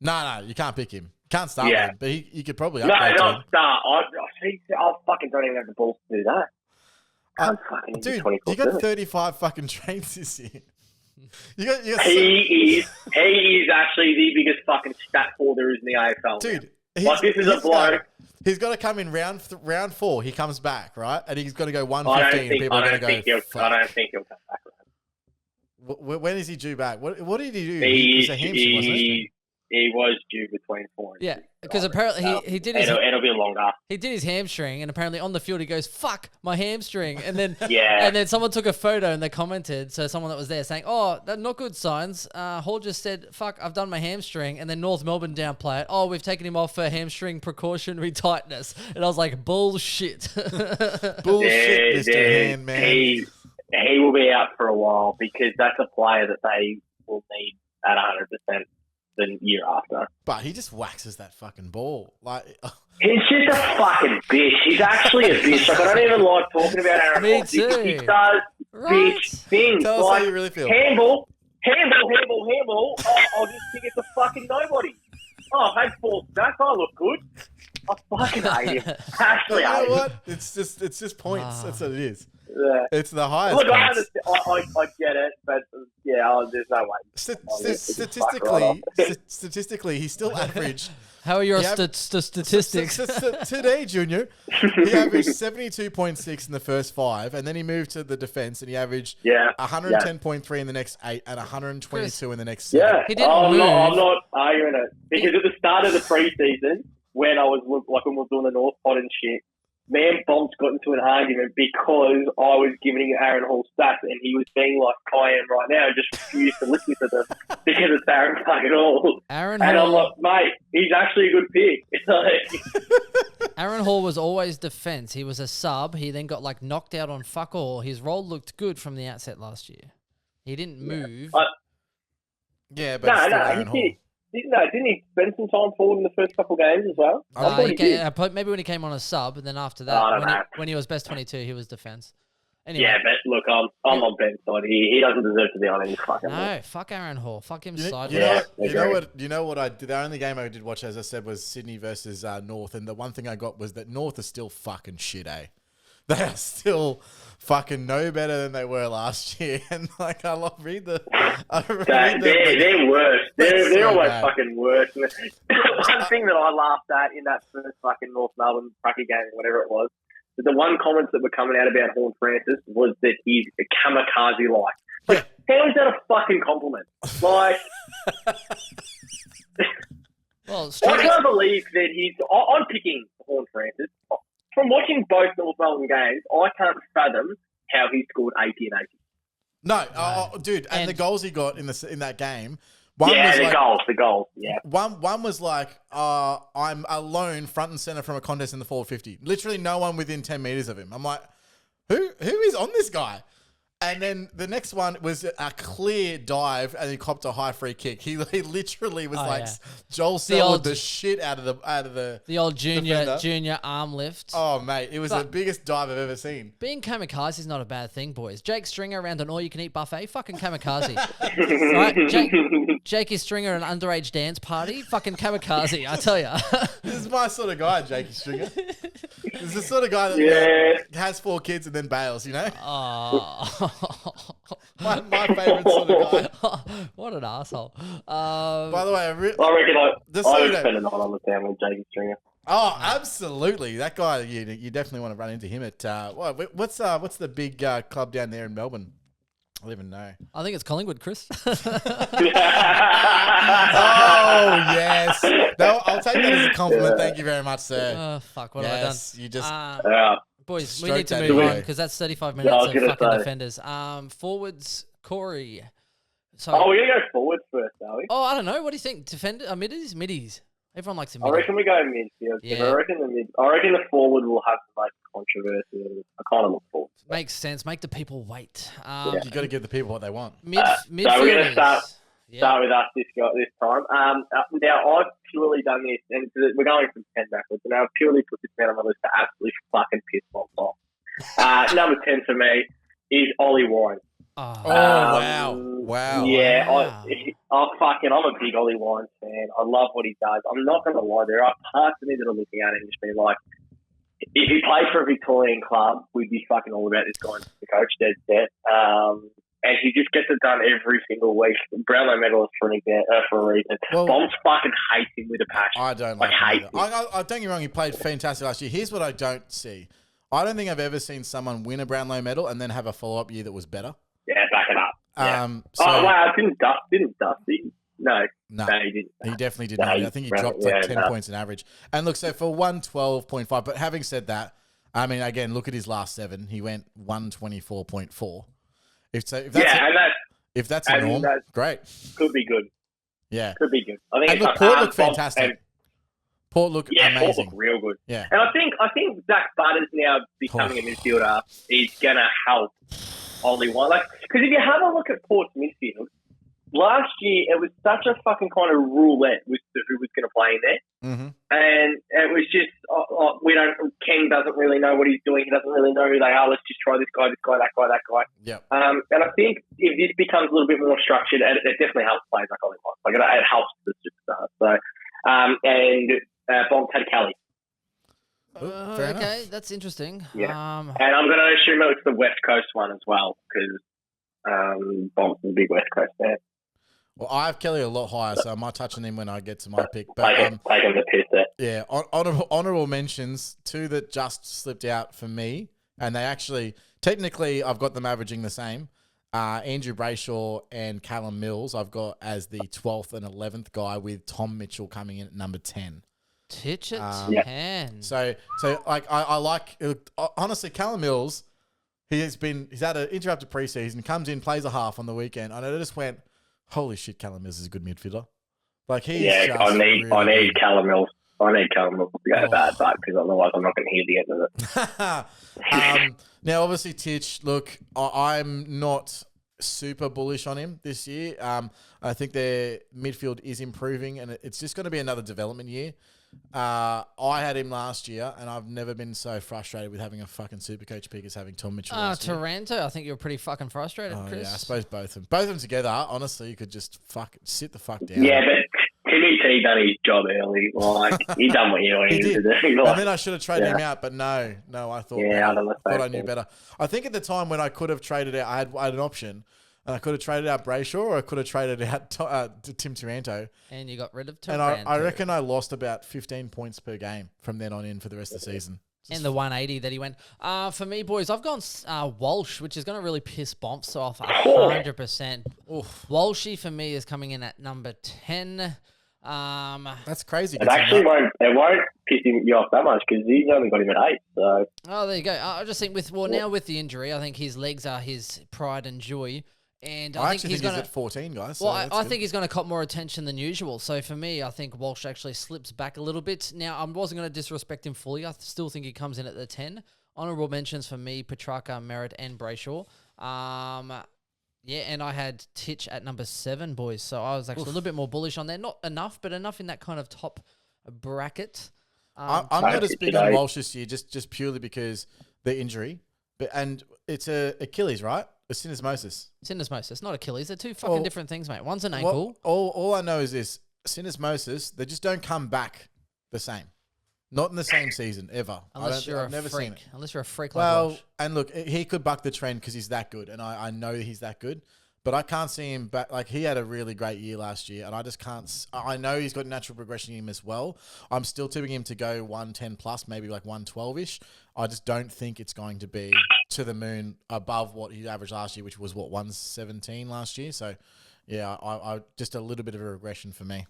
No, you can't pick him. Can't start with him, but you could probably upgrade No, not start. I fucking don't even have the balls to do that. Dude, you got 35 fucking trains this year. He is actually the biggest fucking stat for there is in the AFL. Dude, this is a bloke. He's got to come in round 4. He comes back, right? And he's got to go 115. I don't think he'll come back. When is he due back? What did he do? He was a hamstring, wasn't he? He was due between 4 and 6. Because apparently he did his... It'll be longer. He did his hamstring, and apparently on the field he goes, fuck, my hamstring. And then yeah. And then someone took a photo and they commented, so someone that was there saying, oh, that's not good signs. Hall just said, fuck, I've done my hamstring. And then North Melbourne downplay it. Oh, we've taken him off for hamstring precautionary tightness. And I was like, bullshit. Bullshit, Mr. Handman. He will be out for a while because that's a player that they will need at 100%. The year after. But he just waxes that fucking ball. Like he's just a fucking bitch. He's actually a bitch. Like, I don't even like talking about Aaron Hall. Me too. He does bitch things. Tell us how you really feel. Handball. I'll just think it's a fucking nobody. I've had 4 stats. I look good. I fucking hate him. Actually, you know what? It's just points. That's what it is. Yeah. It's the highest. Look, I get it, but there's no way. Statistically, he's still average. How are your statistics? Today, Junior, he averaged 72.6 in the first 5, and then he moved to the defense, and he averaged 110.3 in the next 8 and 122 in the next 7. Yeah, he didn't move. I'm not arguing it because at the start of the preseason, when we were doing the North Pod and shit. Man, Bonfz got into an argument because I was giving Aaron Hall stats and he was being like I am right now and just refused to listen to them because it's Aaron fucking Hall. And I'm like, mate, he's actually a good pick. Aaron Hall was always defense. He was a sub. He then got knocked out on fuck all. His role looked good from the outset last year. He didn't move. But Aaron Hall. Didn't he spend some time forward in the first couple of games as well? Maybe when he came on a sub, and then after that, when he was best 22, he was defense. Anyway. Yeah, but look, I'm on Ben's side. He doesn't deserve to be on any fucking. No, fuck Aaron Hall. Fuck him sideways. You know what I did? The only game I did watch, as I said, was Sydney versus North, and the one thing I got was that North is still fucking shit, eh? They are still fucking no better than they were last year, and they're worse. They're always fucking worse. One thing that I laughed at in that first fucking North Melbourne Pracky game, whatever it was, the one comments that were coming out about Horn Francis was that he's a kamikaze-like. Like, how is that a fucking compliment? Like, I can't believe that I'm picking Horn Francis. From watching both North Melbourne games, I can't fathom how he scored 80 and 80. No, dude, and the goals he got in that game. The goals. Yeah. One was like, I'm alone front and center from a contest in the 450. Literally no one within 10 meters of him. I'm like, who is on this guy? And then the next one was a clear dive, and he copped a high free kick. He literally was Joel Selwood the shit out of the old junior defender. arm lift. Oh mate, it was the biggest dive I've ever seen. Being kamikaze is not a bad thing, boys. Jake Stringer around an all-you-can-eat buffet, fucking kamikaze. Right? Jake is Stringer at an underage dance party, fucking kamikaze. I tell ya. This is my sort of guy, Jakey Stringer. This is the sort of guy that has 4 kids and then bails, you know? Oh. my favourite sort of guy. What an asshole. By the way, I reckon I would spend a night on the town with Jakey Stringer. Oh, absolutely. That guy, you definitely want to run into him at, what's the big club down there in Melbourne? I don't even know. I think it's Collingwood, Chris. Oh, yes. No, I'll take that as a compliment. Thank you very much, sir. Oh, fuck. What have I done? You just... boys, we need to move on because that's 35 minutes of fucking defenders. Forwards, Corey. So, we're going to go forwards first, are we? I don't know. What do you think? Defender, middies? Middies. Everyone likes a I reckon we go midfield. Yeah. I reckon the forward will have the most controversy. And I kind of look forward to that. Makes sense. Make the people wait. You got to give the people what they want. So we're going to start with us this time. Now, I've purely done this, and we're going from 10 backwards, and I've purely put this down on my list to absolutely fucking piss Bonfz off. Number 10 for me is Ollie Warren. Wow. Yeah, I'm a big Ollie Warren fan. I love what he does. I'm not going to lie, there are parts of me that are looking at him and just being like, if he played for a Victorian club, we'd be fucking all about this guy as the coach, dead set. And he just gets it done every single week. Brownlow medalist for a reason. Well, Bonfz fucking hates him with a passion. I don't like him. I don't get me wrong, he played fantastic last year. Here's what I don't see. I don't think I've ever seen someone win a Brownlow medal and then have a follow-up year that was better. Yeah, back it up. Didn't Dusty? No, he didn't. He definitely didn't. I think he dropped 10 points in average. And look, so for 112.5, but having said that, I mean, again, look at his last 7. He went 124.4. If that's a norm, great. Could be good. Yeah. Could be good. I think Port looked fantastic. Port looked amazing. Port looked real good. Yeah. And I think Zach Butters now becoming a midfielder is going to help Ollie Warren. Because if you have a look at Port's midfield, last year it was such a fucking kind of roulette with who was going to play in there. Mm-hmm. And it was just, Ken doesn't really know what he's doing. He doesn't really know who they are. Let's just try this guy, that guy. Yeah. And I think if this becomes a little bit more structured, it definitely helps players like Ollie Warren. It helps the superstars. So, and Bonfz had Kelly. Okay, that's interesting. Yeah. And I'm going to assume it's the West Coast one as well, because Bonfz is a big West Coast fan. Well, I have Kelly a lot higher, so I might touch on him when I get to my pick. But take him to piss there. Yeah, honourable mentions, 2 that just slipped out for me, and they actually, technically, I've got them averaging the same. Andrew Brayshaw and Callum Mills, I've got as the 12th and 11th guy, with Tom Mitchell coming in at number 10. Titch at 10. So I like, honestly, Callum Mills, he's had an interrupted preseason, comes in, plays a half on the weekend, and I just went, holy shit, Callum Mills is a good midfielder. I need Callum Mills. I need Callum Mills to go bad back, because otherwise I'm not going to hear the end of it. Now, obviously, Titch, look, I'm not super bullish on him this year. I think their midfield is improving, and it's just going to be another development year. I had him last year, and I've never been so frustrated with having a fucking Supercoach pick as having Tom Mitchell last year. Toronto, I think you're pretty fucking frustrated, Chris. Yeah, I suppose both of them together, honestly, you could just sit the fuck down. Yeah, but Timmy T done his job early. He done what he needed to do. And then I should have traded him out, but no, I thought I knew better. I think at the time when I could have traded out, I had an option. And I could have traded out Brayshaw, or I could have traded out to Tim Taranto. And you got rid of Taranto. And I reckon I lost about 15 points per game from then on in for the rest of the season. And the 180 that he went. For me, boys, I've gone Walsh, which is going to really piss Bonfz off 100%. Walshy for me is coming in at number 10. That's crazy. It actually won't piss you off that much, because he's only got him at 8. So. Oh, there you go. I just think now with the injury, I think his legs are his pride and joy. And I think he's at 14, guys. Well, I think he's going to cop more attention than usual. So for me, I think Walsh actually slips back a little bit. Now, I wasn't going to disrespect him fully. I still think he comes in at the 10. Honourable mentions for me, Petrarca, Merritt, and Brayshaw. Yeah, and I had Titch at number 7, boys. So I was actually a little bit more bullish on there. Not enough, but enough in that kind of top bracket. I'm not as big on Walsh this year, just purely because the injury. And it's a Achilles, right? A syndesmosis. Syndesmosis, not Achilles. They're two fucking different things, mate. One's an ankle. All I know is this. Syndesmosis, they just don't come back the same. Not in the same season, ever. Unless you're a freak. Seen it. Unless you're a freak like Walsh. And look, he could buck the trend because he's that good, and I know he's that good. But I can't see him back. Like, he had a really great year last year, and I just can't. I know he's got natural progression in him as well. I'm still tipping him to go 110 plus, maybe like 112-ish. I just don't think it's going to be to the moon above what he averaged last year, which was, 117 last year. So, yeah, I just a little bit of a regression for me.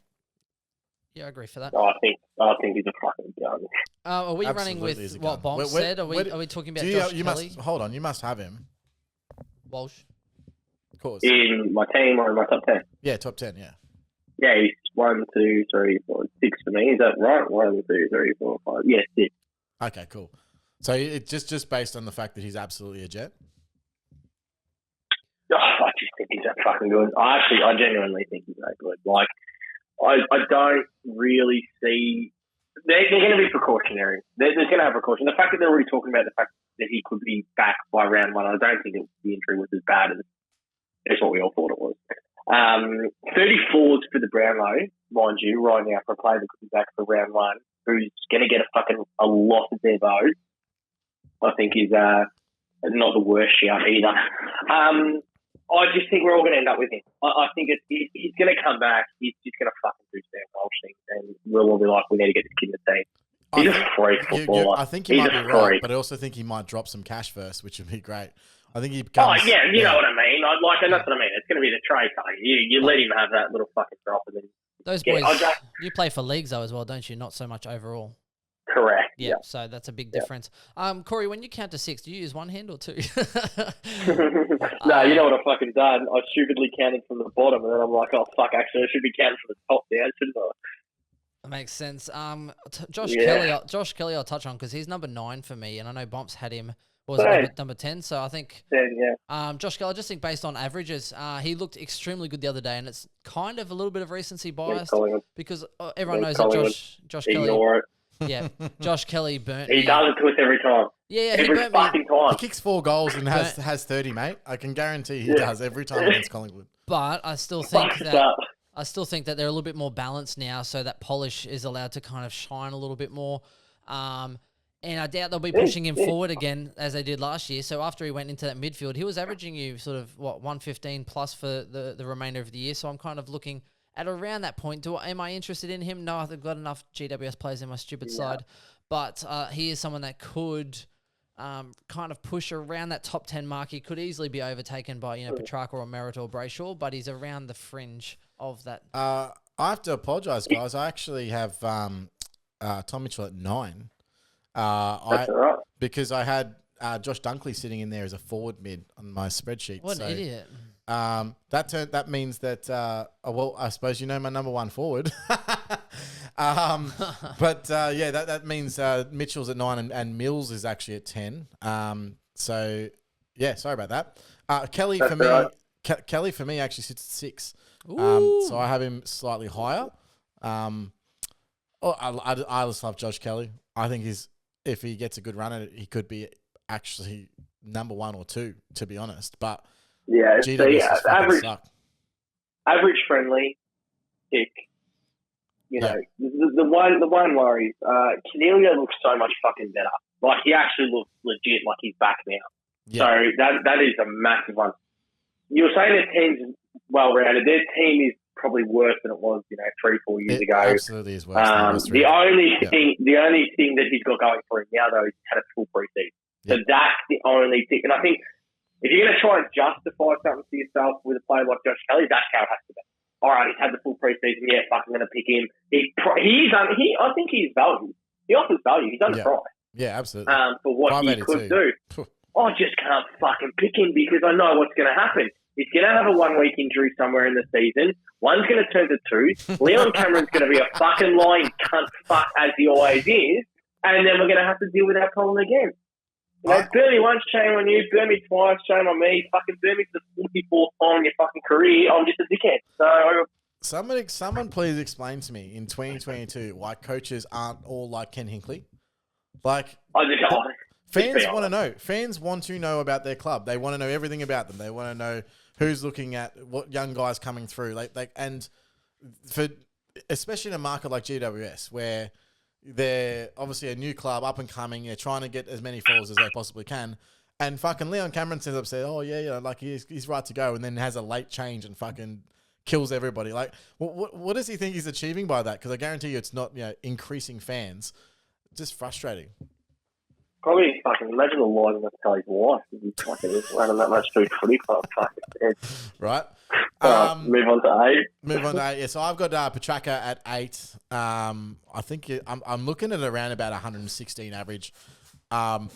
Yeah, I agree for that. I think he's a fucking gun. Are we running with what Bonfz said? Are we talking about Josh Kelly? Hold on, you must have him. Walsh. Of course. In my team or in my top 10? Yeah, top 10, yeah. Yeah, he's 1, 2, 3, 4, 6 for me. Is that right? 1, 2, 3, 4, 5. Yeah, 6. Okay, cool. So it's just based on the fact that he's absolutely a jet? Oh, I just think he's that fucking good. I genuinely think he's that good. Like, I don't really see... They're going to be precautionary. They're going to have precaution. The fact that they're already talking about the fact that he could be back by round 1, I don't think the injury was as bad as what we all thought it was. 34s for the Brownlow, mind you, right now for a player that could be back for round 1, who's going to get a lot of their votes, I think is not the worst shout either. I just think we're all going to end up with him. I think he's going to come back. He's just going to fucking do Sam Walsh things, and we'll all be like, we need to get this kid in the team. He's a freak footballer. I think he might be right, but I also think he might drop some cash first, which would be great. I think he becomes... Oh, yeah, you know what I mean. That's what I mean. It's going to be the trade time. You let him have that little fucking drop. And then those boys, you play for leagues though as well, don't you? Not so much overall. Correct. Yeah, so that's a big difference. Corey, when you count to 6, do you use one hand or two? No, you know what I fucking done? I stupidly counted from the bottom, and then I'm like, oh, fuck, actually, I should be counting from the top down, shouldn't I? That makes sense. Josh Kelly I'll touch on because he's number 9 for me, and I know Bonfz had him, number 10, so I think 10, yeah. Josh Kelly, I just think based on averages, he looked extremely good the other day, and it's kind of a little bit of recency bias because everyone knows that Josh Kelly... Ignore it. Yeah, Josh Kelly burnt me. He does it to us every time. Yeah, every fucking time. He kicks 4 goals and has 30, mate. I can guarantee he does every time against Collingwood. But I still think that they're a little bit more balanced now, so that polish is allowed to kind of shine a little bit more. And I doubt they'll be pushing him forward again as they did last year. So after he went into that midfield, he was averaging you sort of 115 plus for the remainder of the year. So I'm kind of looking at around that point. Am I interested in him? No, I've got enough GWS players in my stupid side. But he is someone that could kind of push around that top 10 mark. He could easily be overtaken by Petrarca or Merritt or Brayshaw, but he's around the fringe of that. I have to apologise, guys. I actually have Tom Mitchell at 9. That's all right. Because I had Josh Dunkley sitting in there as a forward mid on my spreadsheet. What an idiot. That means that I suppose you know my number 1 forward. But that means Mitchell's at 9 and Mills is actually at 10. So yeah, sorry about that. Kelly for me, right. Kelly for me actually sits at 6. So I have him slightly higher. I just love Josh Kelly. I think if he gets a good run at it, he could be actually number 1 or 2, to be honest. But yeah, average friendly pick. The one worries. Cornelia looks so much fucking better. Like, he actually looks legit, like he's back now. Yeah. So that is a massive one. You were saying their team's well rounded. Their team is probably worse than it was, 3-4 years ago. Absolutely is worse. The only thing that he's got going for him now, though, is he's had a full preseason. So that's the only thing. And I think if you're going to try and justify something to yourself with a player like Josh Kelly, that's how it has to be. All right, he's had the full preseason. Yeah, fuck, I'm going to pick him. I think he's value. He offers value. He's underpriced. Yeah, absolutely. For what he could do. I just can't fucking pick him because I know what's going to happen. He's going to have a 1-week injury somewhere in the season. One's going to turn to 2. Leon Cameron's going to be a fucking lying cunt fuck as he always is. And then we're going to have to deal with that problem again. burn me once, shame on you. Burn me twice, shame on me. Fucking burn me for the 44th time in your fucking career. I'm just a dickhead. So Someone please explain to me in 2022 why coaches aren't all like Ken Hinckley. Like, fans want to know. Fans want to know about their club. They want to know everything about them. They want to know who's looking at what young guys coming through. And for especially in a market like GWS where they're obviously a new club, up and coming. They're trying to get as many followers as they possibly can. And fucking Leon Cameron says up, said, "Oh yeah, like he's right to go," and then has a late change and fucking kills everybody. Like, what does he think he's achieving by that? Because I guarantee you, it's not increasing fans. Just frustrating. Probably fucking imagine the lies and tell his wife if he's fucking running that much through footy club. Right. Move on to 8. Yeah, so I've got Petrarca at 8. I think I'm looking at around about 116 average. I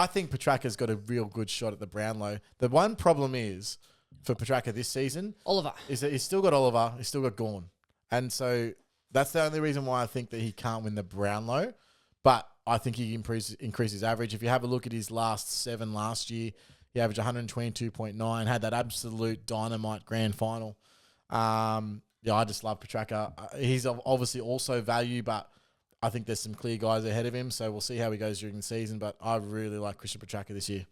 think Petrarca's got a real good shot at the Brownlow. The one problem is for Petrarca this season, Oliver, is that he's still got Oliver, he's still got Gawn, and so that's the only reason why I think that he can't win the Brownlow. But I think he increase his average. If you have a look at his last 7 last year, he averaged 122.9, had that absolute dynamite grand final. I just love Petrarca. He's obviously also value, but I think there's some clear guys ahead of him, so we'll see how he goes during the season. But I really like Christian Petrarca this year.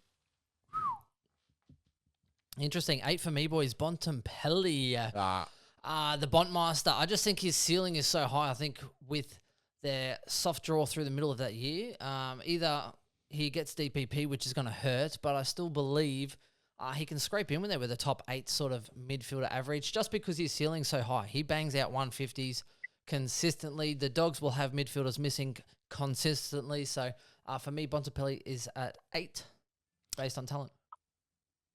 Interesting. 8 for me, boys. Bontempelli. The Bontmaster. I just think his ceiling is so high. I think with their soft draw through the middle of that year, either he gets DPP, which is going to hurt, but I still believe he can scrape in there with a top 8 sort of midfielder average just because his ceiling's so high. He bangs out 150s consistently. The Dogs will have midfielders missing consistently. So for me, Bontempelli is at 8 based on talent.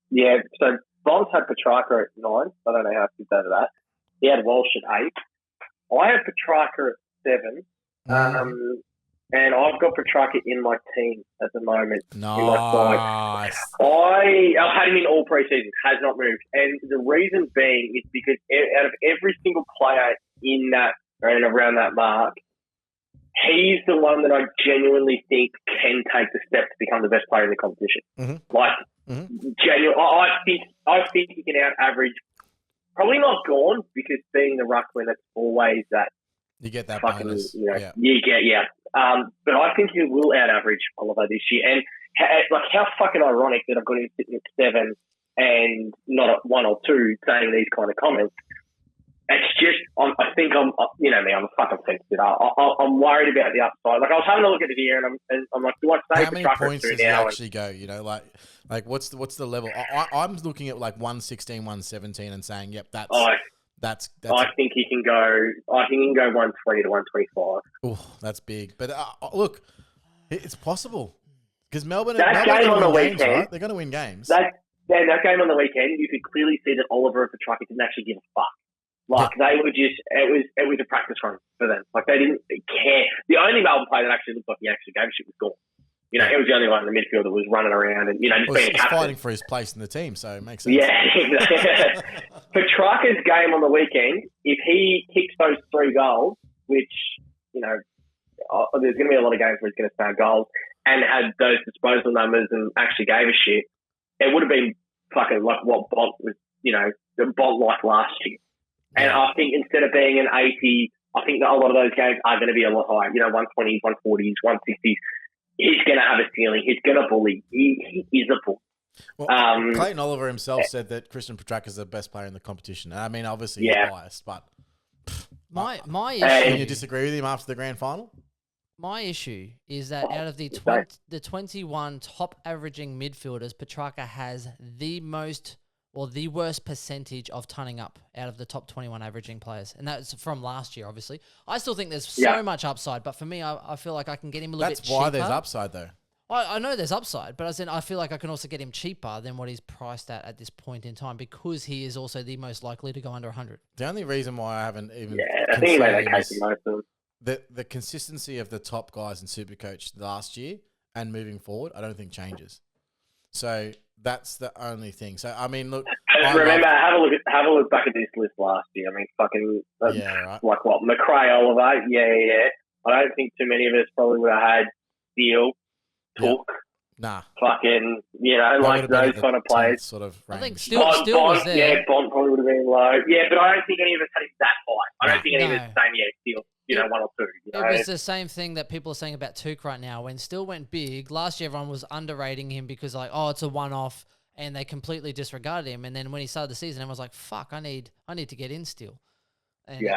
Yeah, so Bonds had Petrarca at 9. I don't know how to say that. He had Walsh at 8. I had Petrarca at 7. And I've got Petrarca in my team at the moment. Nice. I've had him in all pre-seasons, has not moved. And the reason being is because out of every single player in that and around that mark, he's the one that I genuinely think can take the step to become the best player in the competition. I think he can out-average, probably not Gawn, because being the ruckman, it's always that. You get that fucking, bonus. But I think he will out-average Oliver this year. And how fucking ironic that I've got him sitting at 7 and not at 1 or 2 saying these kind of comments. It's just, I think I'm a fucking sensitive. I'm worried about the upside. Like, I was having a look at it here, and I'm like, do I stay how many points does he actually go? Like what's the level? I'm looking at like 116, 117, and saying, yep, that's. I think he can go. I think he can go 120 to 125. Oh, that's big. But look, it's possible because Melbourne. That game on the weekend, games, right? They're going to win games. That game on the weekend, you could clearly see that Oliver and Petrarca didn't actually give a fuck. Like, they were just, it was a practice run for them. Like, they didn't care. The only Melbourne player that actually looked like he actually gave a shit was Gawn. It was the only one in the midfield that was running around and, just being a captain. Fighting for his place in the team, so it makes sense. Yeah, exactly. Petrarca's game on the weekend, if he kicks those 3 goals, which, there's going to be a lot of games where he's going to snag goals, and had those disposal numbers and actually gave a shit, it would have been fucking like what Bont was, Bont like last year. And I think instead of being an 80, I think that a lot of those games are going to be a lot higher. 120s, 140s, 160s. He's going to have a ceiling. He's going to bully. He is a bull. Well, Clayton Oliver himself said that Christian Petrarca is the best player in the competition. I mean, obviously he's biased, but my issue. Can you disagree with him after the grand final? My issue is that out of the 21 top averaging midfielders, Petrarca has the worst percentage of turning up out of the top 21 averaging players. And that's from last year, obviously. I still think there's so much upside, but for me, I feel like I can get him a little bit cheaper. That's why there's upside, though. I know there's upside, but I feel like I can also get him cheaper than what he's priced at this point in time because he is also the most likely to go under 100. The only reason why I haven't even I think he made that case in most of them. The consistency of the top guys in Supercoach last year and moving forward, I don't think changes. So that's the only thing. So I mean, look. Remember, have a look back at this list last year. I mean, fucking like what McRae, Oliver, I don't think too many of us probably would have had Steele, Took, Nah. Fucking, like those kind of players. Sort of I think range. still was there. Yeah, Bond probably would have been low. Yeah, but I don't think any of us had him that high. I don't think any of us saying, still, one or two. It was the same thing that people are saying about Took right now. When Still went big, last year everyone was underrating him because it's a one-off, and they completely disregarded him. And then when he started the season, everyone was like, fuck, I need to get in Still. And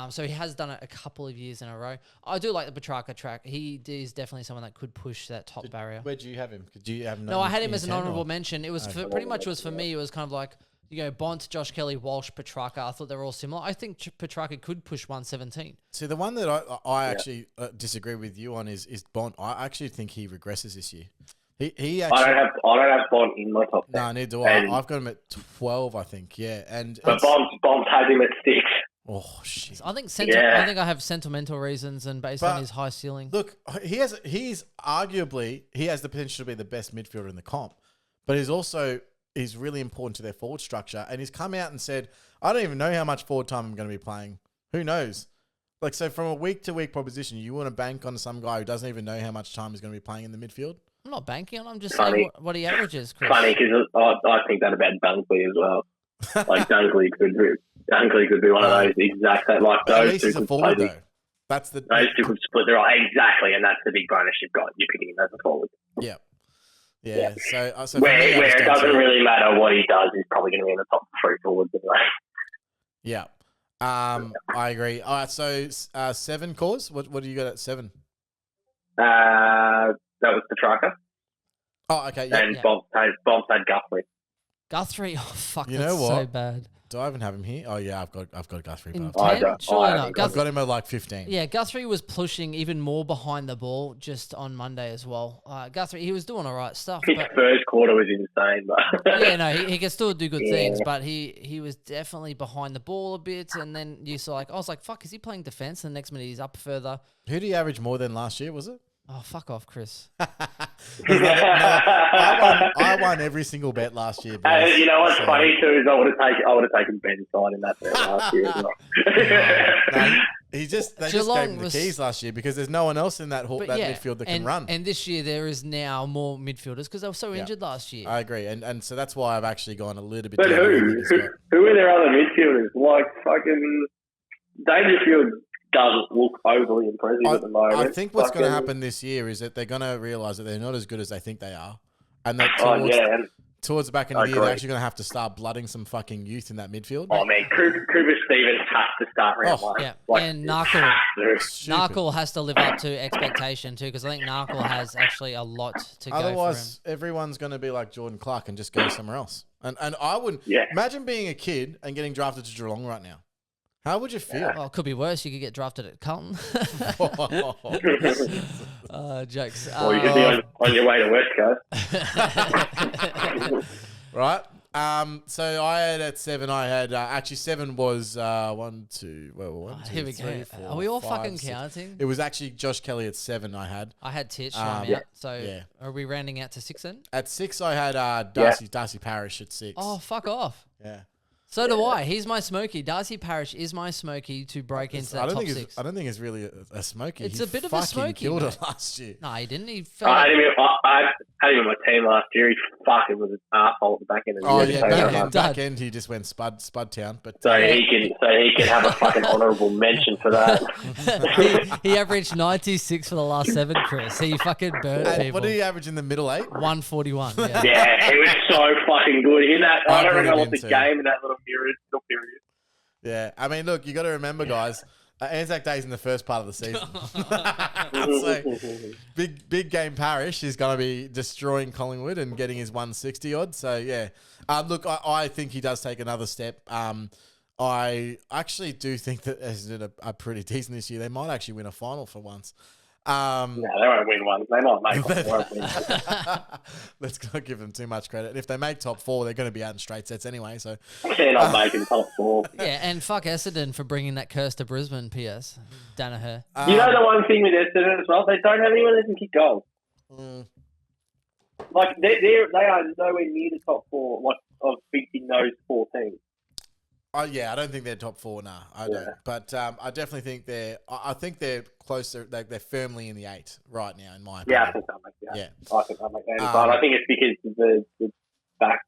so he has done it a couple of years in a row. I do like the Petrarca track. He is definitely someone that could push that top barrier. Where do you have him? Did you have him? No, I had him as an honourable mention. It was pretty much for me. It was kind of like Bonfz, Josh Kelly, Walsh, Petrarca. I thought they were all similar. I think Petrarca could push 117. See, the one that I actually disagree with you on is Bond. I actually think he regresses this year. He actually, I don't have Bond in my top 10. No, neither do I. I've got him at 12, I think. Yeah, but Bond has him at 6. Oh shit! I think I have sentimental reasons and based on his high ceiling. Look, he's arguably he has the potential to be the best midfielder in the comp, but he's really important to their forward structure. And he's come out and said, "I don't even know how much forward time I'm going to be playing. Who knows?" Like, so from a week to week proposition, you want to bank on some guy who doesn't even know how much time he's going to be playing in the midfield? I'm not banking on. I'm just saying what he averages. Chris. Funny because I think that about Dunkley as well. Like Dunkley could be one of those exact like those two could forward though. Those two could split their eye exactly, and that's the big bonus you've got. You're picking him as a forward. Yeah. So where it doesn't really matter what he does, he's probably going to be in the top 3 forwards anyway. Yeah. I agree. All right. So 7 cores. What do you got at 7? That was Petrarca. Oh, okay. Yeah. And Bonfz had Guthrie. Guthrie, oh fuck, you that's know what? So bad. Do I even have him here? Oh yeah, I've got Guthrie. In 10? Surely not. I've got him at like 15. Yeah, Guthrie was pushing even more behind the ball just on Monday as well. Guthrie, he was doing all right stuff. His first quarter was insane, but yeah, no, he can still do good things, but he was definitely behind the ball a bit. And then I was like, fuck, is he playing defense? And the next minute he's up further. Who did he average more than last year? Was it? Oh, fuck off, Chris. I won every single bet last year. You know what's funny too is I would have taken Ben's side in that bet last year as well. They just gave him the keys last year because there's no one else in that midfield that can run. And this year there is now more midfielders because they were so injured last year. I agree, and so that's why I've actually gone a little bit. But who are their other midfielders? Like fucking Dangerfield doesn't look overly impressive at the moment. I think what's going to happen this year is that they're going to realise that they're not as good as they think they are. And that towards the back end of the year, they're actually going to have to start blooding some fucking youth in that midfield. Oh, man, Cooper Stevens has to start round 1. Yeah, and Narkle has to live up to expectation too, because I think Narkle has actually a lot to go for him. Otherwise, everyone's going to be like Jordan Clark and just go somewhere else. And I wouldn't... Imagine being a kid and getting drafted to Geelong right now. How would you feel? Well, it could be worse. You could get drafted at Carlton. Jokes. Or you could be on your way to West Coast. Right. So I had at 7. I had actually 7 was 1, 2. Well, 1, 2, here we 3, go. 4, Are we all 5, fucking 6. counting? It was actually Josh Kelly at 7. I had Titch out. So are we rounding out to 6 then? At 6, I had Darcy Parish at 6. Oh, fuck off. Yeah. So do I. He's my smoky. Darcy Parish is my smoky to break into that top 6. I don't think it's really a smoky. It's a bit of a smoky. He killed it last year. No, he didn't. He I had him on my team last year. He fucking was an arsehole at the back end of the year. Back end, he just went Spud Town. But so he can have a fucking honourable mention for that. he averaged 96 for the last 7, Chris. He fucking burnt people. What did he average in the middle 8? 141. Yeah, he was so fucking good in that. I don't know what the game in that little period. Yeah, I mean, look, you got to remember, guys. Anzac Day's in the first part of the season. So big game Parish is going to be destroying Collingwood and getting his 160 odd. So yeah, look, I think he does take another step. I actually do think that as did a pretty decent this year. They might actually win a final for once. No, they won't win one. They might make one. They won't win. Let's not give them too much credit. If they make top 4, they're going to be out in straight sets anyway. So they're not making top 4. Yeah, and fuck Essendon for bringing that curse to Brisbane. P.S. Danaher. You know the one thing with Essendon as well, they don't have anyone that can kick goals. Like they are nowhere near the top 4. Like of beating those 4 teams. Yeah, I don't think they're top 4 now. I don't. But I definitely think I think they're closer. They're firmly in the 8 right now, in my opinion. Yeah, I think so. Yeah. I think that makes sense. But I think it's because of the back,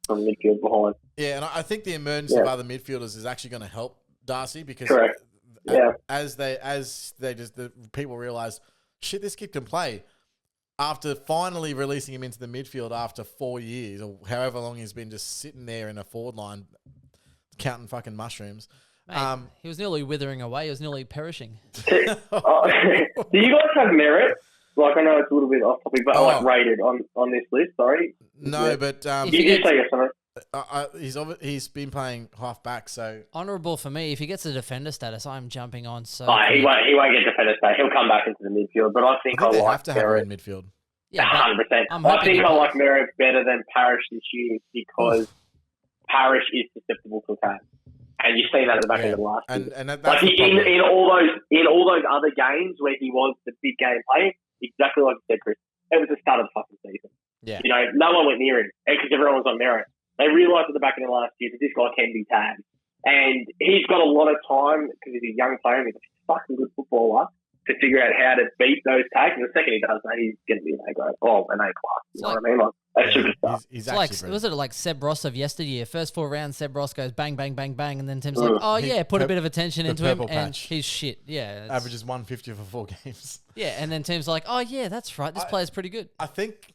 from midfield behind. Yeah, and I think the emergence of other midfielders is actually going to help Darcy because Correct. as the people realise, shit, this kid can play. After finally releasing him into the midfield after 4 years or however long he's been just sitting there in a forward line counting fucking mushrooms. Mate, he was nearly withering away. He was nearly perishing. Do you guys have merit? Like, I know it's a little bit off topic, but rated on this list, sorry. No, but... you just say yes, he's been playing half back, so... Honourable for me. If he gets the defender status, I'm jumping on so... he won't get defender status. He'll come back into the midfield, but I think they like have to have him in midfield. Yeah, 100%. I think I like Merritt better than Parrish this year because Parrish is susceptible to attack. And you've seen that at the back of the last year. And that's like in all those other games where he was the big game player, exactly like you said, Chris, it was the start of the fucking season. Yeah. No one went near him because everyone was on Merritt. They realised at the back of the last year that this guy can be tagged. And he's got a lot of time because he's a young player and he's a fucking good footballer to figure out how to beat those tags. And the second he does that, he's going to be an A grade. Oh, an A class. You know what I mean? Like, that's superstar. He's was it like Seb Ross of yesteryear? First 4 rounds, Seb Ross goes bang, bang, bang, bang. And then Tim's like, put a bit of attention into him. And he's shit. Yeah. Averages 150 for 4 games. Yeah. And then Tim's like, that's right. This player's pretty good. I think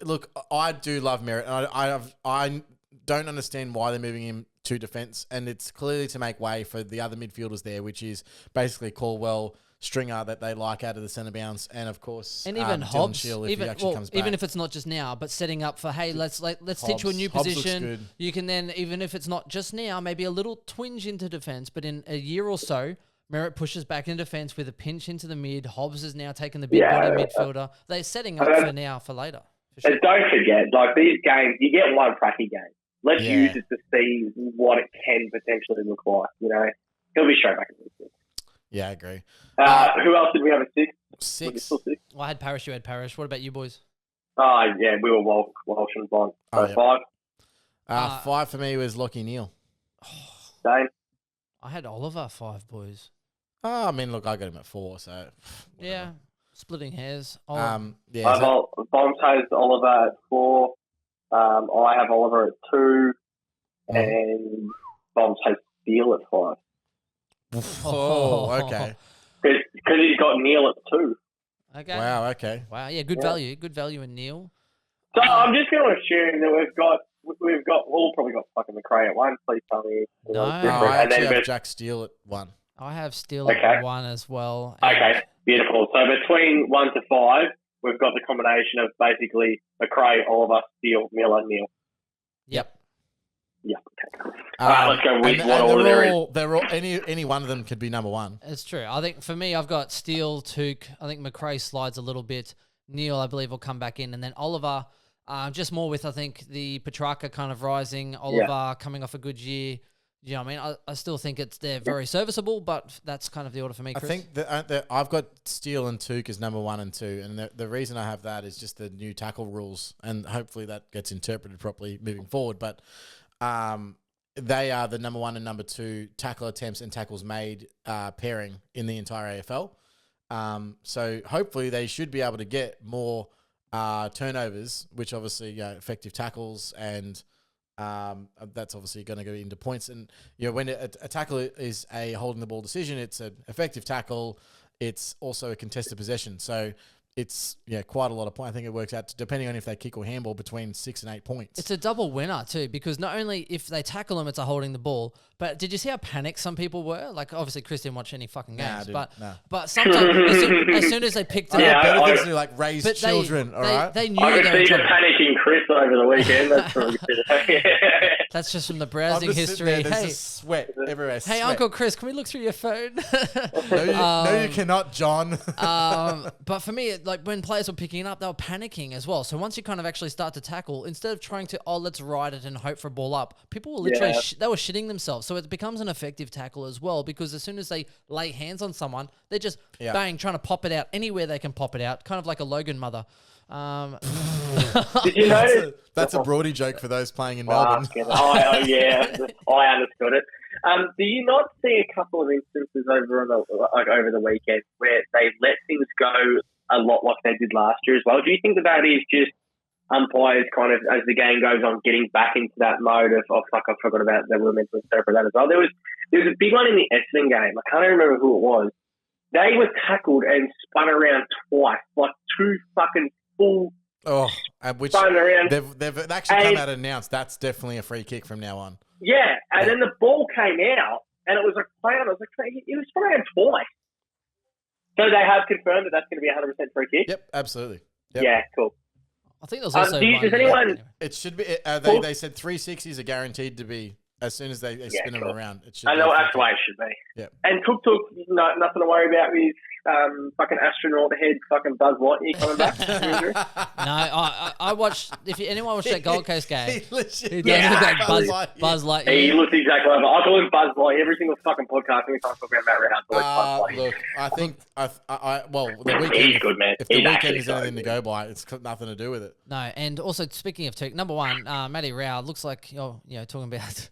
look, I do love Merritt. I don't understand why they're moving him to defence. And it's clearly to make way for the other midfielders there, which is basically Caldwell, Stringer that they like out of the centre bounce, and of course, and even Hobbs, if he actually comes back. Even if it's not just now, but setting up for let's teach you a new position. You can then, even if it's not just now, maybe a little twinge into defence, but in a year or so, Merritt pushes back in defence with a pinch into the mid. Hobbs is now taking the big body midfielder. They're setting up for now for later. For sure. And don't forget, like these games, you get one cracky game. Let's use it to see what it can potentially look like. He'll be straight back in the midfield. Yeah, I agree. Who else did we have at 6? 6. Well, I had Parrish. You had Parrish. What about you boys? Yeah, we were Walsh and Bond. So 5. 5 for me was Lockie Neal. Same. I had Oliver 5, boys. I mean, look, I got him at 4, so... Whatever. Yeah, splitting hairs. Bonfz has Oliver at 4. I have Oliver at 2. And Bonfz has Steele at 5. Oh, okay. Because he's got Neil at 2. Okay. Wow. Okay. Wow. Yeah. Good value. Good value in Neil. So I'm just going to assume that we'll probably got fucking McRae at 1. Please tell me. No, I actually have Jack Steele at 1. I have Steele at 1 as well. Okay. Beautiful. So between 1 to 5, we've got the combination of basically McRae, Oliver, Steele, Miller, Neil. Yep. Yeah. Okay. All right, let's go with what order they're in. They're all any one of them could be number 1. It's true. I think for me, I've got Steele, Took. I think McRae slides a little bit. Neil, I believe, will come back in, and then Oliver, just more with I think the Petrarca kind of rising. Oliver coming off a good year. You know what I mean? I still think they're very serviceable, but that's kind of the order for me, Chris. I think that I've got Steele and Took as number 1 and 2, and the reason I have that is just the new tackle rules, and hopefully that gets interpreted properly moving forward. But they are the number 1 and number 2 tackle attempts and tackles made pairing in the entire AFL. So hopefully they should be able to get more turnovers, which obviously effective tackles, and that's obviously going to go into points. And when a tackle is a holding the ball decision, it's an effective tackle. It's also a contested possession. So it's quite a lot of points. I think it works out depending on if they kick or handball between 6 and 8 points. It's a double winner too, because not only if they tackle them, it's a holding the ball. But did you see how panicked some people were? Like obviously Chris didn't watch any fucking games, but sometimes as soon as they picked it up, better things to like raise children. They knew I they could see the panicking Chris over the weekend. That's probably That's just from the browsing history. There's just sweat everywhere. Hey, Uncle Chris, can we look through your phone? No, you cannot, John. But for me, like when players were picking it up, they were panicking as well. So once you kind of actually start to tackle, instead of trying to let's ride it and hope for a ball up, people were literally they were shitting themselves. So it becomes an effective tackle as well, because as soon as they lay hands on someone, they're just bang trying to pop it out anywhere they can pop it out, kind of like a Logan mother. Did you know that's a Broady joke for those playing in Melbourne? I understood it. Do you not see a couple of instances over the weekend where they let things go a lot like they did last year as well. Do you think that is just umpires kind of, as the game goes on, getting back into that mode of, oh, fuck, I forgot about that. We were meant to interpret that as well. There was a big one in the Essendon game. I can't even remember who it was. They were tackled and spun around twice, like two fucking full which spun around. They've actually come out and announced that's definitely a free kick from now on. Yeah, and then the ball came out, and it was like play on. I was like, it was spun around twice. So they have confirmed that that's going to be 100% free kick? Yep, absolutely. Yep. Yeah, cool. I think there's also does anyone... It should be... They said 360s are guaranteed to be, as soon as they spin them around. It should that's the way it should be. Yep. And Took, nothing to worry about with fucking astronaut head fucking Buzz Lightyear coming back. No, I watched... If anyone watched that Gold Coast game, he does look like Buzz Lightyear. He looks exactly like I call him Buzz Lightyear. Every single fucking podcast, every time I talk about Matt Red, Buzz Lightyear. Look, I think... the weekend... He's good, man. If the weekend is anything to go by, it's got nothing to do with it. No, and also speaking of Took, number one, Maddie Rowe looks like, talking about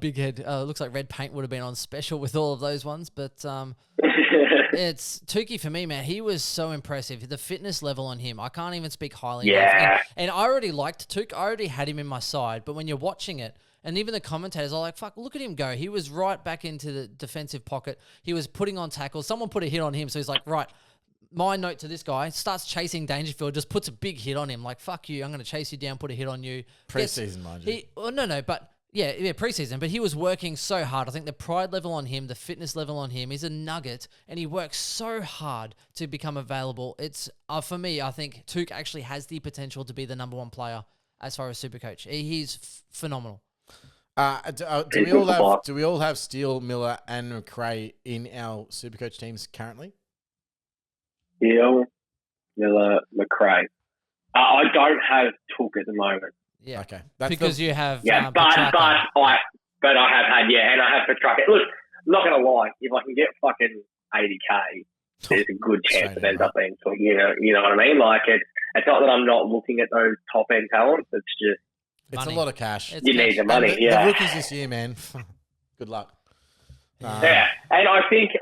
big head, looks like red paint would have been on special with all of those ones, but it's Tukey for me, man. He was so impressive. The fitness level on him, I can't even speak highly enough. And I already liked Took. I already had him in my side, but when you're watching it, and even the commentators are like, fuck, look at him go. He was right back into the defensive pocket. He was putting on tackles. Someone put a hit on him, so he's like, right, my note to this guy, starts chasing Dangerfield, just puts a big hit on him. Like, fuck you, I'm going to chase you down, put a hit on you. Pre-season, mind you. Yeah, pre-season, but he was working so hard. I think the pride level on him, the fitness level on him, he's a nugget, and he works so hard to become available. It's for me, I think Took actually has the potential to be the number one player as far as Supercoach. He's phenomenal. Do we all have Steele, Miller, and McRae in our Supercoach teams currently? Steele, Miller, McRae. I don't have Took at the moment. Yeah, okay. Because you have but I have had and I have Petrarca. Look, I'm not gonna lie. If I can get fucking 80k, there's a good chance it ends up being Took. You know what I mean? Like it's not that I'm not looking at those top end talents. It's just it's a lot of cash. You need the money. The rookies this year, man. Good luck. Yeah, and I think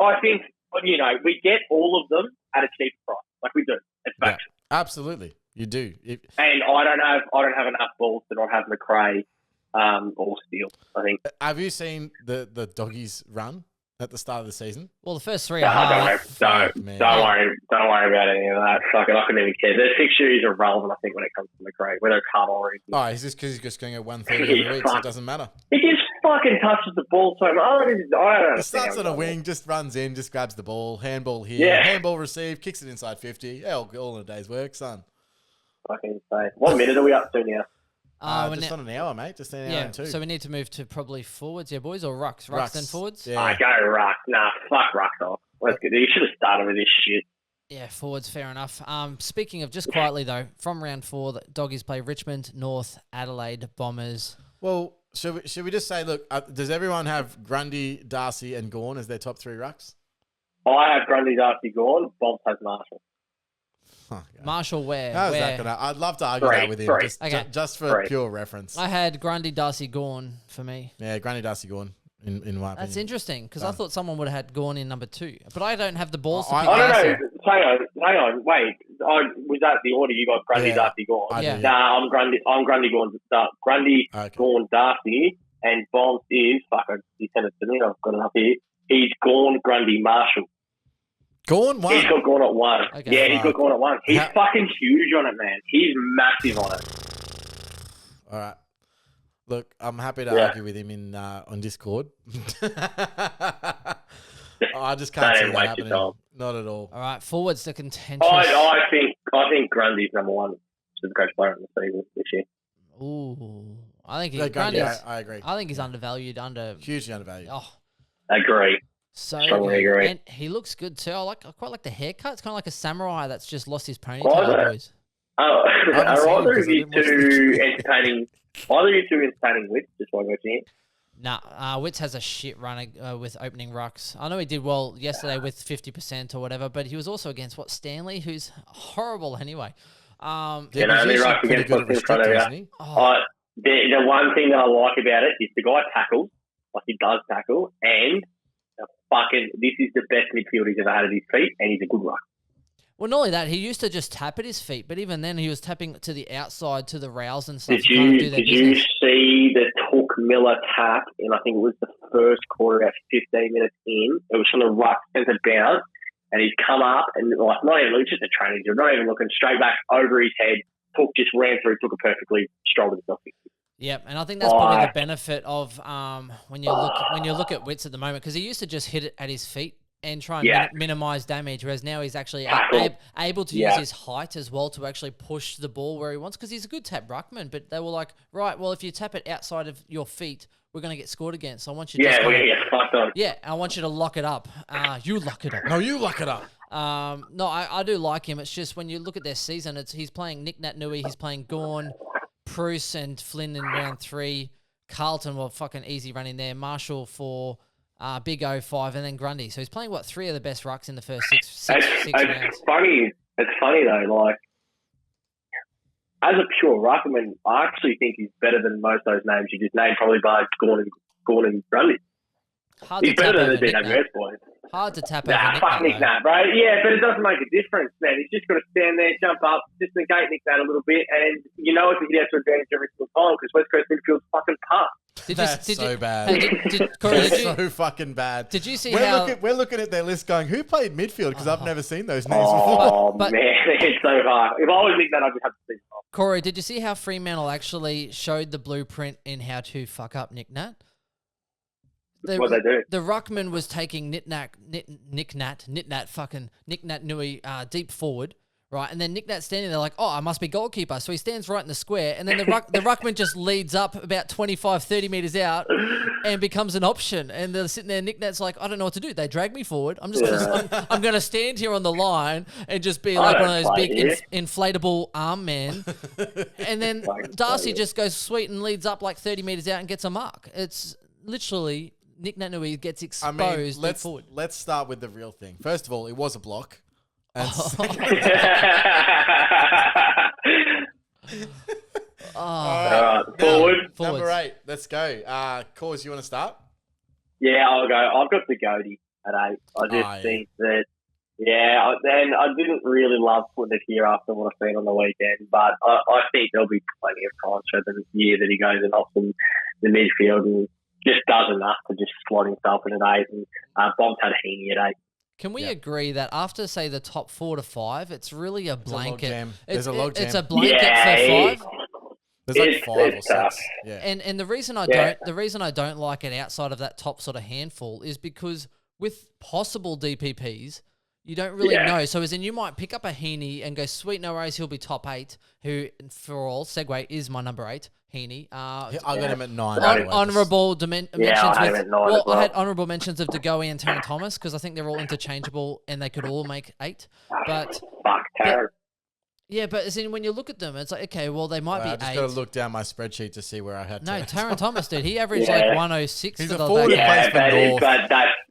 we get all of them at a cheap price. Like we do. It's factual. Absolutely. You do. And I don't have enough balls to not have McRae or Steele, I think. Have you seen the doggies run at the start of the season? Well, the first three are hard. Don't worry about any of that. Fucking, I couldn't even care. The fixture is irrelevant, I think, when it comes to McRae, whether it's hard or easy. Oh, is this because he's just going to go 130 every week, so it doesn't matter? He just fucking touches the ball so much. I don't He starts on a wing, just runs in, just grabs the ball, handball here, handball received, kicks it inside 50. All in a day's work, son. Fucking insane. What minute are we up to now? Just on an hour, mate. Just an hour and two. So we need to move to probably forwards, boys, or rucks? Rucks then forwards? Yeah. Go ruck. Nah, fuck rucks off. Let's get. You should have started with this shit. Yeah, forwards, fair enough. Speaking of, just quietly though, from round 4, the Doggies play Richmond, North, Adelaide, Bombers. Well, should we just say, look, does everyone have Grundy, Darcy, and Gawn as their top 3 rucks? I have Grundy, Darcy, Gawn. Bonfz has Marshall. Oh, Marshall, where? How's that gonna? I'd love to argue that with him, just for pure reference. I had Grundy, Darcy, Gawn for me. Yeah, Grundy, Darcy, Gawn. In my opinion. That's interesting because I thought someone would have had Gawn in number 2, but I don't have the balls to pick. I don't know. Hang on. Wait. Was that the order you got? Grundy, Darcy, Gawn. Nah, I'm Grundy, Gawn to start. Grundy, Gawn, Darcy, and Bonfz is he sent it to me. I've got it up here. He's Gawn, Grundy, Marshall. Gawn 1. He's got Gawn at 1. Okay. Yeah, he's got Gawn at 1. He's fucking huge on it, man. He's massive on it. All right. Look, I'm happy to argue with him on Discord. I just can't see that happening. Not at all. All right, forwards to contentious. I think Grundy's number 1 Supercoach player in the season this year. Ooh, I think I agree. I think he's undervalued. Hugely undervalued. Oh, agree. So strongly agree. And he looks good too. I quite like the haircut. It's kind of like a samurai that's just lost his ponytail. Are either of you two entertaining? Either of you two entertaining Wits? Just while watching it. Nah, Wits has a shit run with opening rucks. I know he did well yesterday with 50% or whatever, but he was also against Stanley, who's horrible anyway. Only ruck against what's in front of you. The one thing that I like about it is the guy tackles, like he does tackle, and this is the best midfield he's ever had at his feet, and he's a good ruck. Well, not only that, he used to just tap at his feet, but even then he was tapping to the outside, to the rails and stuff. Did you see the Took Miller tap in, I think it was the first quarter, about 15 minutes in? It was from the right centre bounce, and he's come up and, like, not even, just a training job, not even looking, straight back over his head. Took just ran through, took it perfectly, strolled himself. Yep, and I think that's probably the benefit of when you look at Witts at the moment, because he used to just hit it at his feet and try and minimise damage, whereas now he's actually able to use his height as well to actually push the ball where he wants, because he's a good tap ruckman, but they were like, right, well, if you tap it outside of your feet, we're going to get scored again, so I want you to we're going to get fucked on. Yeah, I want you to lock it up. You lock it up. No, you lock it up. No, I do like him. It's just when you look at their season, he's playing Nick Nat Nui, he's playing Gawn, Bruce and Flynn in round 3, Carlton, well, fucking easy running there, Marshall for... Big 05 and then Grundy. So he's playing, 3 of the best rucks in the first six rounds. It's funny though, like, as a pure ruckman, I actually think he's better than most of those names you just named, probably by Gawn and Grundy. He's better than the DWS boys. Hard to tap over Nick Nat, bro. Yeah, but it doesn't make a difference, man. He's just got to stand there, jump up, just negate Nick Nat a little bit, and you know it's a hit out to advantage every single time because West Coast midfield's fucking pumped. That's so bad. That's so fucking bad. Did you see we're looking at their list going, who played midfield? Because I've never seen those names before. Man, it's so hard. If I was Nick Nat, I'd just have to see it. Corey, did you see how Fremantle actually showed the blueprint in how to fuck up Nick Nat? What they do? The ruckman was taking Nick Nat Nui deep forward, right? And then Nick Nat standing there like, oh, I must be goalkeeper. So he stands right in the square, and then the ruckman just leads up about 25, 30 metres out and becomes an option. And they're sitting there, Nick Nat's like, I don't know what to do. They drag me forward. I'm going to stand here on the line and just be like one of those big inflatable arm men. And then Darcy just goes sweet and leads up like 30 metres out and gets a mark. It's literally... Nick Nat Nui gets exposed. Let's start with the real thing. First of all, it was a block. And forward. Number 8. Let's go. Cause, you want to start? Yeah, I'll go. I've got the Goaty at 8. I just think that, then I didn't really love putting it here after what I've seen on the weekend, but I think there'll be plenty of times for the year that he goes and opts in the midfield and just does enough to just slot himself in at 8. And Bonfz had Heaney at 8. Can we agree that after, say, the top 4 to 5, it's really a blanket? There's a log jam. It's a blanket for 5. There's like 5 or 6. Yeah. And the reason I don't like it outside of that top sort of handful is because with possible DPPs, you don't really know. So as in, you might pick up a Heaney and go, sweet, no worries, he'll be top 8. Who, for all, segue is my number 8. Heaney. I got him at 9. Honourable mentions. I had him at 9 as well. I had honourable mentions of DeGoey and Taron Thomas because I think they're all interchangeable and they could all make 8. But Taron. Yeah, but as in when you look at them, it's like, okay, well, they might be 8. I just got to look down my spreadsheet to see where I had. No, Taron Thomas, dude, he averaged like 106. He's a forward who plays for North. But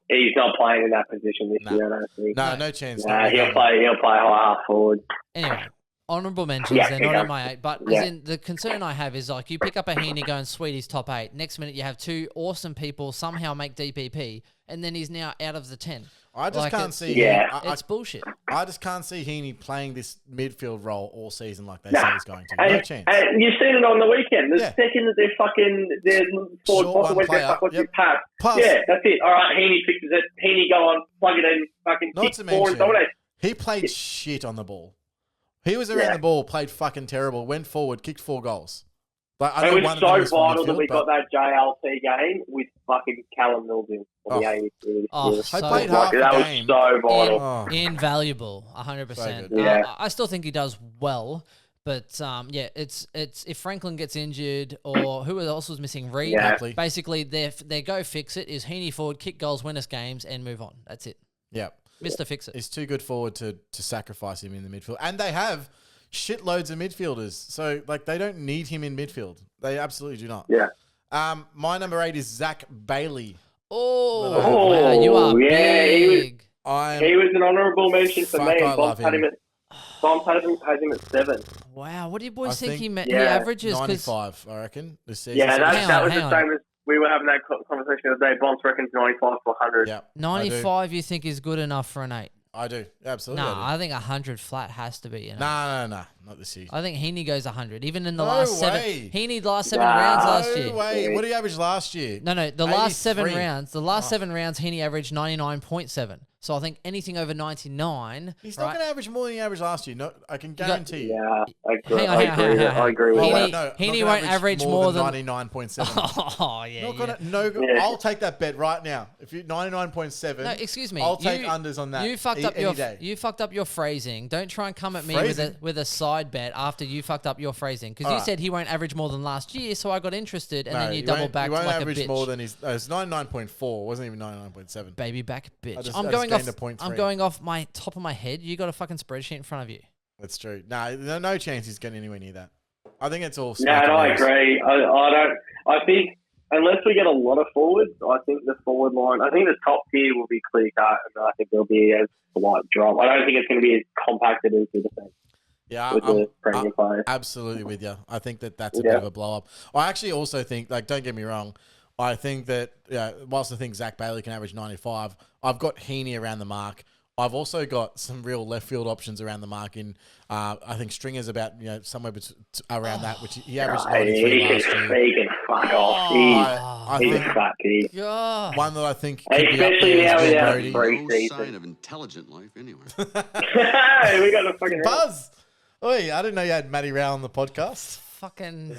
he's not playing in that position this year. I don't think. No chance. He'll play half forward. Anyway. Honourable mentions, they're not in my 8. But as in, the concern I have is like you pick up a Heaney going, sweet, he's top 8. Next minute you have 2 awesome people somehow make DPP, and then he's now out of the 10. I just can't see. It's bullshit. I just can't see Heaney playing this midfield role all season like they say he's going to. No chance. And you've seen it on the weekend. The second that their forward pocket went there, what's his pass? Yeah, that's it. All right, Heaney fixes it. Heaney go on, plug it in, fucking kick forward and dominate. He played shit on the ball. He was around the ball, played fucking terrible, went forward, kicked 4 goals. Like, it was so vital that we got that JLC game with fucking Callum Mills in for the AFL. I played half the game. That was so vital. Invaluable, 100%. So I still think he does well, but it's if Franklin gets injured or who else was missing, Reed. Basically, their go fix it is Heaney forward, kick goals, win us games, and move on. That's it. Yeah. Mr. Fix It. He's too good forward to sacrifice him in the midfield. And they have shitloads of midfielders. So, like, they don't need him in midfield. They absolutely do not. Yeah. My number 8 is Zach Bailey. Oh, wow, you are big. He was an honourable mention for me. Bonfz has him at 7. Wow, what do you boys think he averages? 95, I reckon, this season. Yeah, that was the same as we were having that conversation the other day. Bonfz reckons 95 to 100. Yeah, 95 you think is good enough for an 8? I do. Absolutely. No, I think 100 flat has to be. No, not this year. I think Heaney goes 100. Even in the No last way. 7. Heaney last 7 rounds last year. No way. What did he average last year? No. The last 7 83. rounds. The last 7 rounds, Heaney averaged 99.7. So I think anything over 99. He's not going to average more than he averaged last year. No, I can guarantee you. Yeah, Hang on. I agree with Heaney, that. Heaney won't average more than 99.7. Oh yeah. I'll take that bet right now. If you 99.7, No, excuse me. I'll take unders on that. You fucked up any day. You fucked up your phrasing. Don't try and come at me Phrasing? with a side bet after you fucked up your phrasing because you said he won't average more than last year. So I got interested, and then you double back He won't like average a bitch. more than his. It's 99.4. Wasn't even 99.7. Baby back bitch. I just gained I'm going off my top of my head. You got a fucking spreadsheet in front of you. That's true. No chance he's getting anywhere near that. I think it's all. Yeah, and I agree. I don't. I think unless we get a lot of forwards, I think the forward line. I think the top tier will be clear cut, and I think there'll be a slight drop. I don't think it's going to be as compacted as the defense. Yeah, I'm absolutely with you. I think that's a bit of a blow up. I actually also think, don't get me wrong, I think that whilst I think Zach Bailey can average 95, I've got Heaney around the mark. I've also got some real left field options around the mark in, I think Stringer's about, somewhere around that, which he averaged 93 last year. He can fuck off. He's a fat pig. One that I think could especially be up there now is Brody. No sign of intelligent life anywhere. Hey, we got the fucking Buzz! Oi, I didn't know you had Maddie Rowe on the podcast. Fucking dude.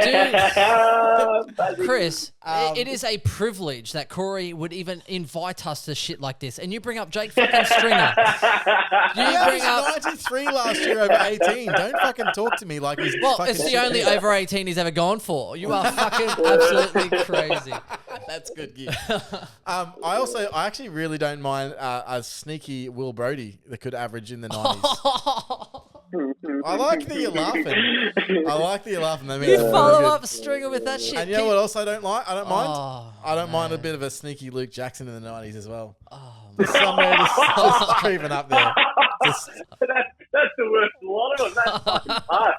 Dude. Chris, it is a privilege that Corey would even invite us to shit like this, and you bring up Jake fucking Stringer. You bring up 93 last year over 18. Don't fucking talk to me like he's. It's the only over 18 he's ever gone for. You are fucking absolutely crazy. That's good gear. I actually really don't mind a sneaky Will Brodie that could average in the 90s. I like that you're laughing. That means You follow up Stringer with that shit. And you know what else I don't like? I don't mind. I don't mind a bit of a sneaky Luke Jackson in the 90s as well. Just somewhere just creeping up there. That's the worst one of them. That's fucking hard.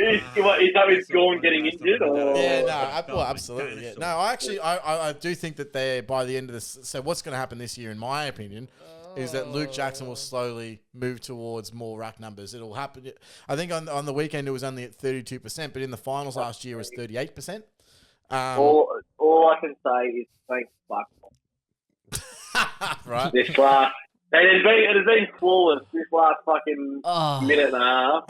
Is that with Gorn getting injured? Or? Yeah, no, absolutely. Yeah. No, I do think that they're by the end of this. So what's going to happen this year, in my opinion, is that Luke Jackson will slowly move towards more ruck numbers. It'll happen. I think on the weekend it was only at 32%, but in the finals last year it was 38%. All I can say is thanks, fuck. Right. This last, it has been flawless. This last fucking minute and a half.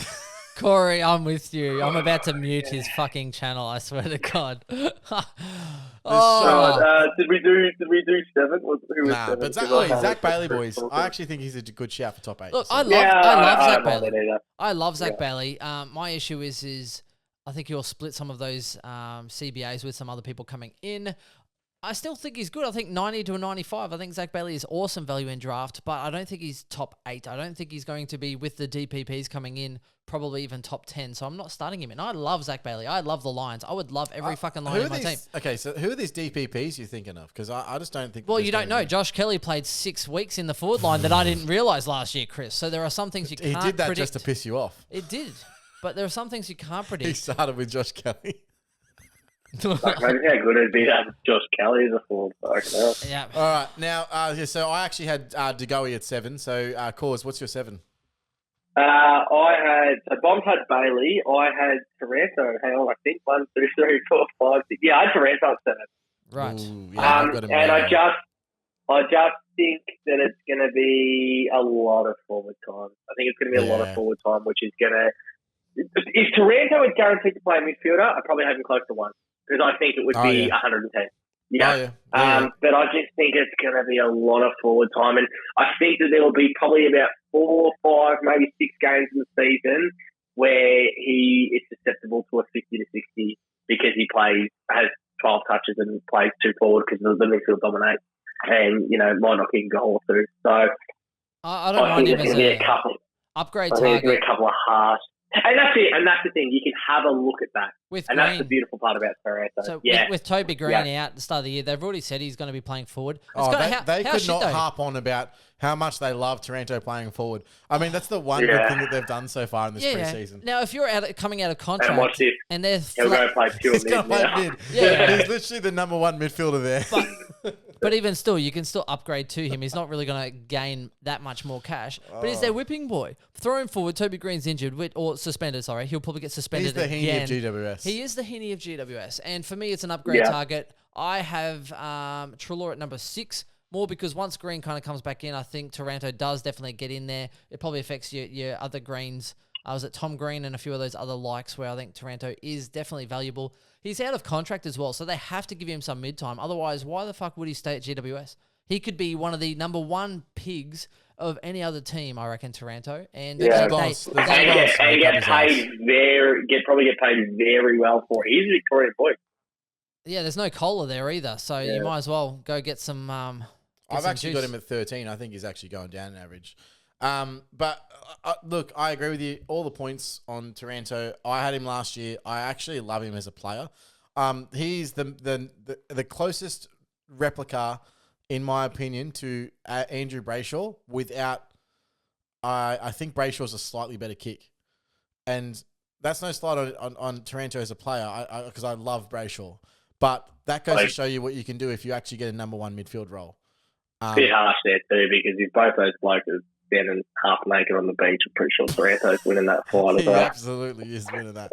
Corey, I'm with you. I'm about to mute his fucking channel. I swear to God. Did we do 7? Nah, but Zach Bailey, boys. I actually think he's a good shout for top 8. Look, I love Zach Bailey. I love Zach Bailey. My issue is I think he'll split some of those CBAs with some other people coming in. I still think he's good. I think 90 to a 95. I think Zach Bailey is awesome value in draft, but I don't think he's top 8. I don't think he's going to be, with the DPPs coming in, probably even top 10. So I'm not starting him in. I love Zach Bailey. I love the Lions. I would love every fucking Lion in my team. Okay, so who are these DPPs you're thinking of? Because I just don't think... Well, you don't know. Josh Kelly played 6 weeks in the forward line that I didn't realise last year, Chris. So there are some things you can't predict. He did that just to piss you off. It did. But there are some things you can't predict. He started with Josh Kelly. Maybe how good it'd be to have Josh Kelly as a forward. Yeah. All right. Now, so I actually had DeGoey at 7. So, Cause, what's your 7? Bonfz had Bailey. I had Taranto. Hang on, I think 1, 2, 3, 4, 5, 6. Yeah, I had Taranto at 7. Right. Ooh, yeah, and I just think that it's going to be a lot of forward time. I think it's going to be a lot of forward time, which is going to... If Taranto is guaranteed to play midfielder, I'd probably have him close to 1. Because I think it would be 110. Yeah. But I just think it's going to be a lot of forward time. And I think that there will be probably about 4, 5, maybe 6 games in the season where he is susceptible to a 50 to 60 because he has 12 touches and plays 2 forward because the midfield dominates and, might not get a goal through. So I don't mind him as a couple. Upgrade I think target. it's going to be a couple of harsh. And that's it. And that's the thing. You can have a look at that. That's the beautiful part about Taranto. So with Toby Green out at the start of the year, they've already said he's going to be playing forward. They could not harp on about how much they love Taranto playing forward. I mean, that's the one good thing that they've done so far in this preseason. Now, if you're coming out of contract and they're he'll go play pure mid. He's literally the number one midfielder there. But even still, you can still upgrade to him. He's not really going to gain that much more cash. But he's their whipping boy. Throw him forward. Toby Green's injured or suspended. Sorry, he'll probably get suspended. He's the Heaney of GWS. He is the Heaney of GWS, and for me, it's an upgrade target. I have Treloar at number 6. More because once Green kind of comes back in, I think Taranto does definitely get in there. It probably affects your other Greens. I was at Tom Green and a few of those other likes where I think Taranto is definitely valuable. He's out of contract as well, so they have to give him some mid-time. Otherwise, why the fuck would he stay at GWS? He could be one of the number 1 pigs of any other team, I reckon, Taranto. And get paid very well for it. He's a Victorian boy. Yeah, there's no cola there either, so you might as well go get some. I've actually got him at 13. I think he's actually going down in average. But look, I agree with you. All the points on Taranto. I had him last year. I actually love him as a player. He's the closest replica, in my opinion, to Andrew Brayshaw. Without, I think Brayshaw's a slightly better kick, and that's no slight on Taranto as a player. Because I love Brayshaw, but that goes to show you what you can do if you actually get a number 1 midfield role. A bit harsh there too, because if both those blokes are standing half naked on the beach, I'm pretty sure Taranto's winning that fight as well. He absolutely is winning that.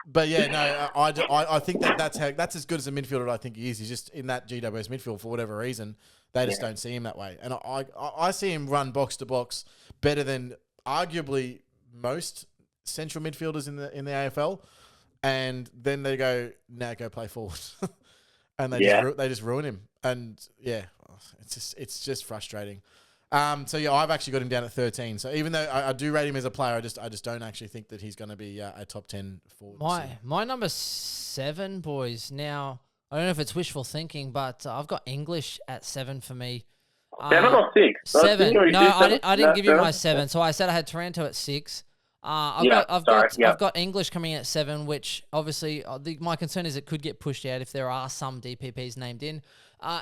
But yeah, no, I think that's as good as a midfielder I think he is. He's just in that GWS midfield for whatever reason. They just don't see him that way. And I see him run box to box better than arguably most central midfielders in the AFL. And then they go, now go play forward. And they just ruin him. And yeah, it's just frustrating. So yeah, I've actually got him down at 13. So even though I do rate him as a player, I just don't actually think that he's going to be a top 10 forward. My number 7, boys. Now I don't know if it's wishful thinking, but I've got English at 7 for me. 7 or 6? 7. No, I didn't give you my 7. So I said I had Taranto at 6. I've got English coming in at 7, which obviously my concern is it could get pushed out if there are some DPPs named in.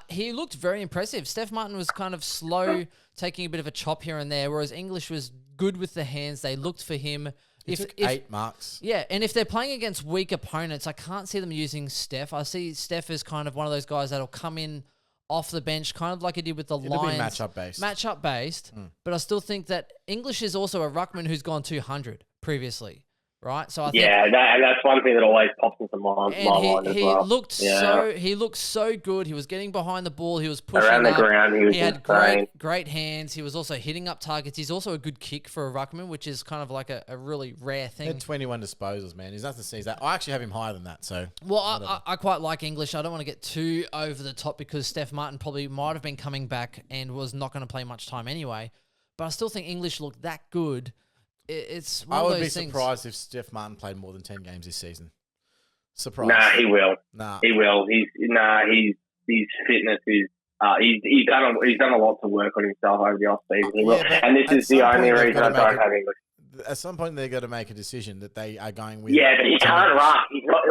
He looked very impressive. Steph Martin was kind of slow, taking a bit of a chop here and there, whereas English was good with the hands. They looked for him. He took 8 marks. Yeah, and if they're playing against weak opponents, I can't see them using Steph. I see Steph as kind of one of those guys that'll come in off the bench, kind of like he did with the Lions. It'll be matchup based. But I still think that English is also a ruckman who's gone 200 previously, right? So I think that's one thing that always pops into my mind as well. He looked so good. He was getting behind the ball. He was pushing around the ground. He had great hands. He was also hitting up targets. He's also a good kick for a ruckman, which is kind of like a really rare thing. He had 21 disposals, man. He's nothing to see that. I actually have him higher than that. So I quite like English. I don't want to get too over the top because Steph Martin probably might have been coming back and was not going to play much time anyway. But I still think English looked that good. It's one of those things. I would be surprised if Steph Martin played more than 10 games this season. Surprised. Nah, he will. He will. His fitness is. He's done a lot to work on himself over the off season. He will. And this is the only reason I don't have English. At some point, they've got to make a decision that they are going with. Yeah, but he can't ruck. He's not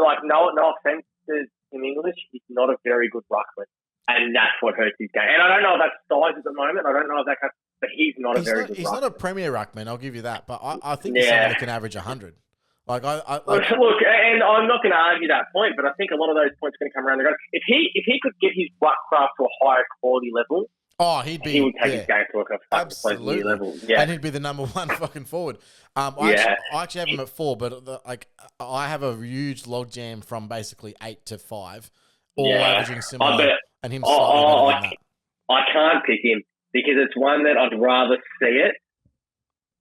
no offense to him English. He's not a very good ruckman, and that's what hurts his game. And I don't know if that's size at the moment. I don't know if that. But he's not a very good ruckman. He's not a premier ruckman, I'll give you that. But I think he's someone that can average 100. Look, and I'm not going to argue that point, but I think a lot of those points are going to come around. If he could get his ruck craft to a higher quality level, he would take his game to a absolutely level. Yeah. And he'd be the number 1 fucking forward. I actually have him at 4, but I have a huge logjam from basically 8 to 5, all averaging similar, and him slightly better than that. I can't pick him. Because it's one that I'd rather see it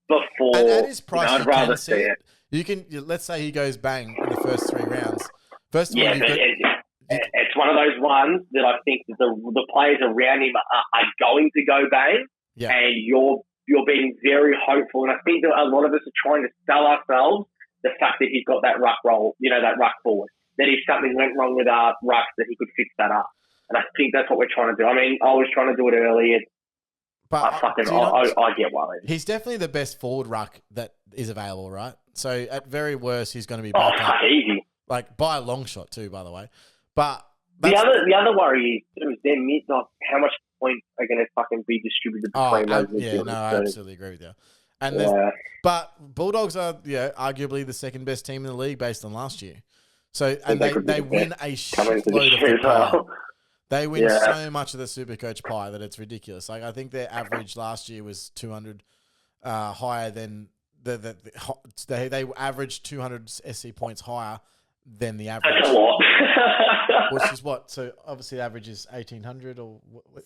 before. And at his price, I'd rather see it. You can. Let's say he goes bang in the first 3 rounds. First of all, it's one of those ones that I think that the players around him are going to go bang, and you're being very hopeful. And I think that a lot of us are trying to sell ourselves the fact that he's got that ruck roll, that ruck forward. That if something went wrong with our rucks, that he could fix that up. And I think that's what we're trying to do. I mean, I was trying to do it early. But I get worried. He's definitely the best forward ruck that is available, right? So at very worst, he's going to be back up. Easy. Like by a long shot too, by the way. But The other worry is their mid, like how much points are going to fucking be distributed between those midfielders. Yeah, no, I absolutely agree with you. And but Bulldogs are arguably the second best team in the league based on last year. So they win a shitload of the pie. They win so much of the Supercoach pie that it's ridiculous. Like I think their average last year was 200 higher than they averaged 200 SC points higher than the average. That's a lot. Which is what? So obviously the average is 1,800 or...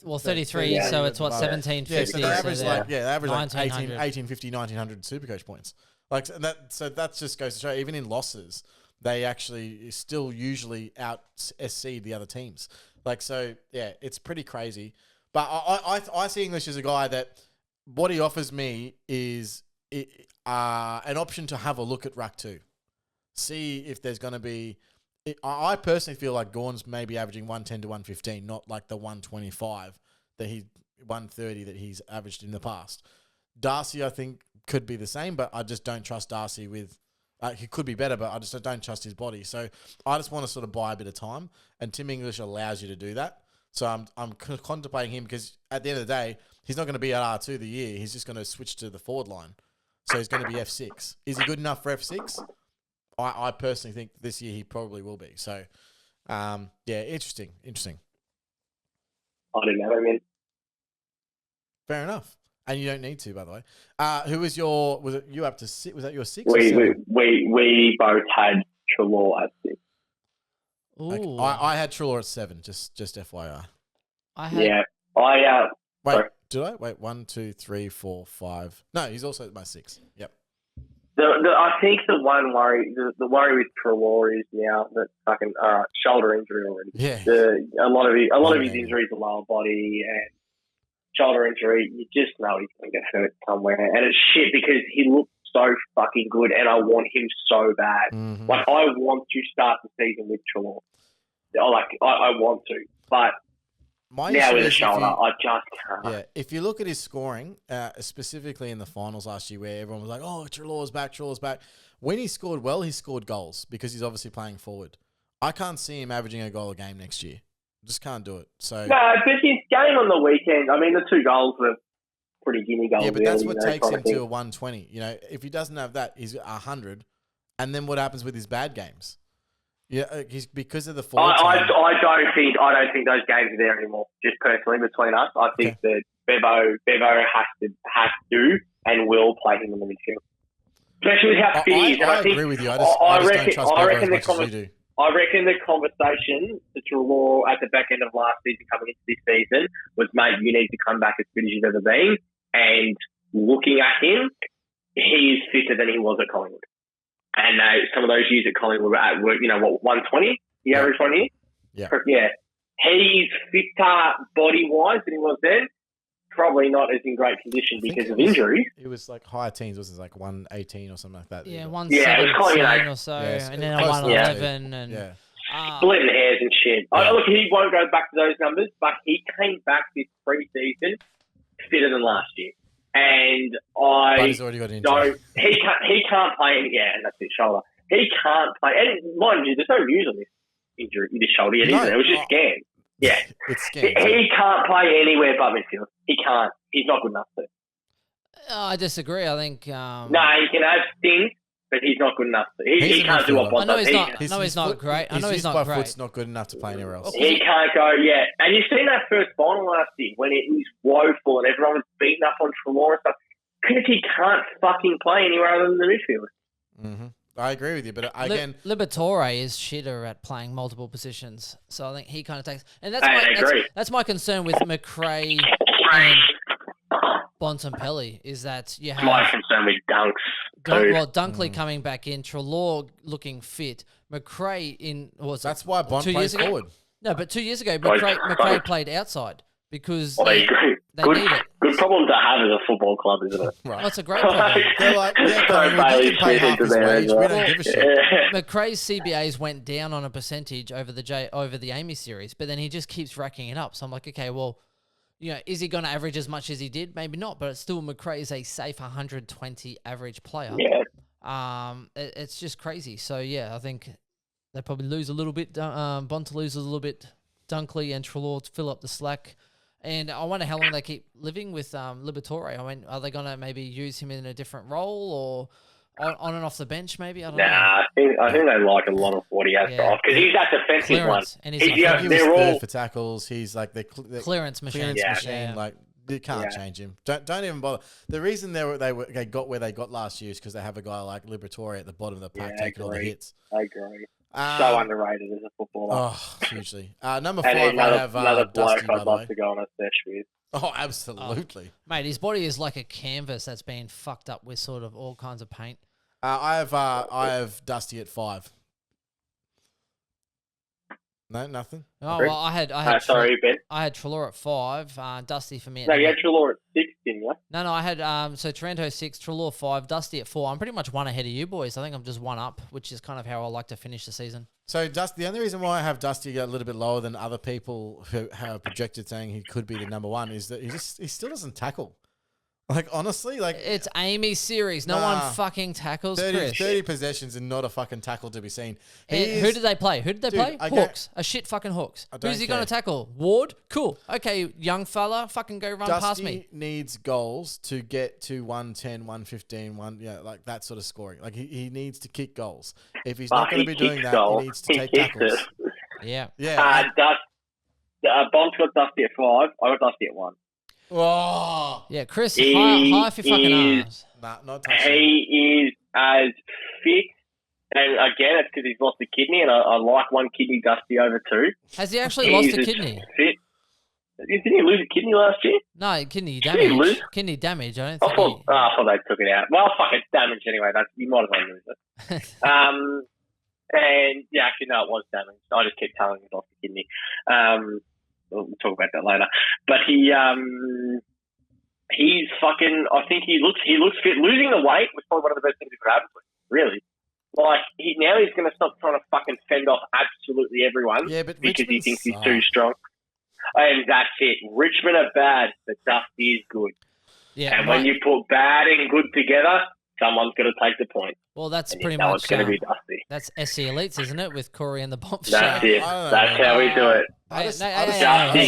Well, 33, so it's what, 1,750. Yeah, so they average they average like 1,850, 1,900 Supercoach points. Like so that just goes to show, even in losses, they actually still usually out SC the other teams. Like, so, yeah, it's pretty crazy. But I see English as a guy that what he offers me is an option to have a look at Ruck 2. See if there's going to be... I personally feel like Gawn's maybe averaging 110 to 115, not like the 125 130 that he's averaged in the past. Darcy, I think, could be the same, but I just don't trust Darcy with... he could be better, but I just don't trust his body. So I just want to sort of buy a bit of time, and Tim English allows you to do that. So I'm contemplating him because at the end of the day, he's not going to be at R2 the year. He's just going to switch to the forward line. So he's going to be F6. Is he good enough for F6? I personally think this year he probably will be. So, interesting. I didn't know, man. Fair enough. And you don't need to, by the way. Who was it you up to six? Was that your six? We both had Treloar at 6. Ooh. I had Treloar at 7, just FYI. Wait, did I? Wait, 1, 2, 3, 4, 5. No, he's also at my 6. Yep. I think the one worry, the worry with Treloar is now that fucking shoulder injury already. Yeah. A lot of his injuries are lower body and shoulder injury. You just know he's going to get hurt somewhere, and it's shit because he looks so fucking good, and I want him so bad. Mm-hmm. Like I want to start the season with Treloar. I want to, but now with the shoulder, I just can't. Yeah, if you look at his scoring, specifically in the finals last year, where everyone was like, "Oh, Treloar's back." When he scored well, he scored goals because he's obviously playing forward. I can't see him averaging a goal a game next year. Just can't do it. So no, but his game on the weekend, I mean, the 2 goals were pretty gimme goals. Yeah, but that's what takes him to a 120. You know, if he doesn't have that, he's 100. And then what happens with his bad games? Yeah, he's because of the forward. I don't think those games are there anymore. Just personally, between us, I think that Bevo has to and will play him in the midfield, especially with how fit he is. I agree with you. I just don't trust Bevo as much as you do. I reckon the conversation to Treloar at the back end of last season coming into this season was, mate, you need to come back as good as you've ever been. And looking at him, he is fitter than he was at Collingwood. And some of those years at Collingwood were 120? The average one here? Yeah. Yeah. He's fitter body-wise than he was then. Probably not as in great condition because of injuries. It was like higher teens, wasn't it? Like 118 or something like that. Yeah, 117 or so, and then a 111. And splitting hairs and shit. Yeah. Look, he won't go back to those numbers, but he came back this pre-season fitter than last year. And but he's already got an injury. He can't play. Yeah, and that's his shoulder. He can't play. And mind you, there's no news on this injury, this shoulder yet, either. It was just scanned. Yeah. It's scanned. He can't play anywhere but midfield. He can't. He's not good enough to. I disagree. I think... he can have things, but he's not good enough to. He can't do what Bonfz does. He's not great. I know he's not great. Foot's not good enough to play anywhere else. He can't go, And you've seen that first final last year when it was woeful and everyone was beating up on Treloar and stuff. Because he can't fucking play anywhere other than the midfield. Mm-hmm. I agree with you, but again... Liberatore is shitter at playing multiple positions. So I think he kind of takes... And that's my concern with McRae and Bontempelli is that you have... My concern with Dunkley coming back in, Treloar looking fit, McRae in... That's why Bont plays forward. No, but 2 years ago, McRae played outside because they need it. Good problem to have as a football club, isn't it? Right. Well, it's a great problem. They're like, you can pay half his wage. We don't give a shit. McRae's CBAs went down on a percentage over the Amy series, but then he just keeps racking it up. So I'm like, okay, well, is he going to average as much as he did? Maybe not, but it's still McRae is a safe 120 average player. Yeah. It's just crazy. So yeah, I think they probably lose a little bit. Bonta loses a little bit Dunkley and Treloar fill up the slack. And I wonder how long they keep living with Liberatore. I mean, are they going to maybe use him in a different role or on and off the bench maybe? I don't know. I think they like a lot of what he has to offer because he's that defensive clearance, one. And he was third for tackles. He's like the clearance machine. Machine. Like you can't change him. Don't even bother. The reason they got where they got last year is because they have a guy like Liberatore at the bottom of the pack taking all the hits. I agree. So underrated as a footballer. Oh, hugely. Number 5, another, I have another Dusty, bloke I'd love to go on a sesh with. Oh, absolutely. Mate, his body is like a canvas that's been fucked up with sort of all kinds of paint. I have Dusty at 5. No, nothing. Oh well, I had sorry, Ben. I had Treloar at 5, Dusty for me. No, you had Treloar at 6, didn't you? No, I had so Taranto 6, Treloar 5, Dusty at 4. I'm pretty much one ahead of you boys. I think I'm just one up, which is kind of how I like to finish the season. So the only reason why I have Dusty a little bit lower than other people who have projected saying he could be the number 1 is that he still doesn't tackle. Like, honestly, like... It's Amy's series. No one fucking tackles 30 possessions and not a fucking tackle to be seen. Who did they play? Hawks. A shit fucking Hawks. Who's he going to tackle? Ward? Cool. Okay, young fella, fucking go run past me. Dusty needs goals to get to 110, 115, like that sort of scoring. Like, he needs to kick goals. If he's not going to be doing that, he needs to take tackles. Yeah. Yeah. Bonfz got Dusty at 5. I got Dusty at 1. Oh. Yeah, Chris, high for fucking arms. Nah, not touching. He is as fit, and again, it's because he's lost a kidney, and I like one kidney Dusty over 2. Has he actually lost a kidney? Fit. Didn't he lose a kidney last year? No, kidney damage. Kidney damage. I don't think. I thought they took it out. Well, fuck, it's damage anyway. You might as well lose it. And yeah, actually, no, it was damage. I just kept telling him he lost the kidney. We'll talk about that later. But he's fucking. I think he looks fit. Losing the weight was probably one of the best things he could have. Really, like now he's going to stop trying to fucking fend off absolutely everyone. Yeah, but because Richmond's he thinks he's too strong. And that's it. Richmond are bad, but Dusty is good. Yeah, and when you put bad and good together, someone's going to take the point. Well, that's pretty much it's going to be Dusty. That's SC Elites, isn't it? With Corey and the Bonfz. That's it. That's how we do it. Dusty's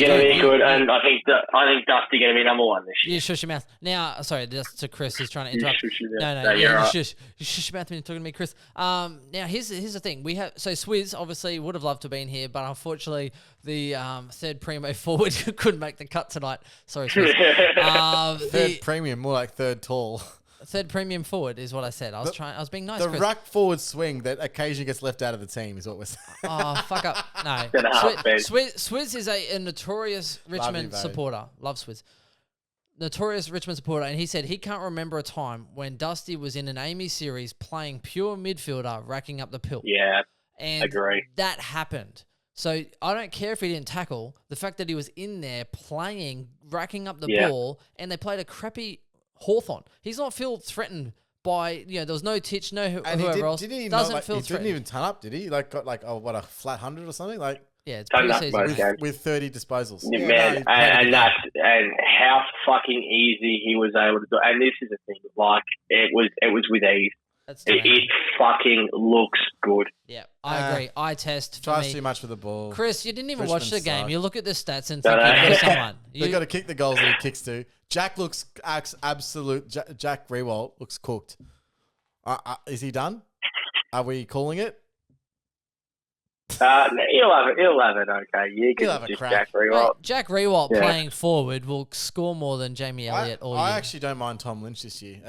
going to be good, and I think Dusty going to be number 1 this year. You shush your mouth. Now, sorry, just to Chris, he's trying to interrupt. No, you're right. You shush your mouth when you're talking to me, Chris. Now, here's the thing. We have Swizz obviously would have loved to have been here, but unfortunately, the third primo forward couldn't make the cut tonight. Sorry, Swizz. Third premium, more like third tall. Third premium forward is what I said. I was being nice. The Chris. ruck forward swing that occasionally gets left out of the team is what we're saying. Oh, fuck up. No. Swizz is a notorious Richmond supporter. Love Swizz. Notorious Richmond supporter. And he said he can't remember a time when Dusty was in an Amy series playing pure midfielder, racking up the pill. Yeah, and agree. That happened. So I don't care if he didn't tackle. The fact that he was in there playing, racking up the ball, and they played a crappy Hawthorn. He's not feel threatened by, there was no Titch, whoever else. Didn't he doesn't feel he threatened. Didn't even turn up, did he? Like, got a flat 100 or something? Like, yeah, it's preseason. With 30 disposals. Yeah, man, and how fucking easy he was able to do. And this is the thing, like, it was with ease. It fucking looks good. Yeah, I agree. Eye test for tries me. Too much with the ball. Chris, you didn't even watch the game. You look at the stats and think you know someone. They've got to kick the goals that he kicks to. Jack looks absolute. Jack Rewalt looks cooked. Is he done? Are we calling it? He'll have it. Okay, you can just Jack Rewalt. Jack Rewalt playing forward will score more than Jamie Elliott all year. I actually don't mind Tom Lynch this year.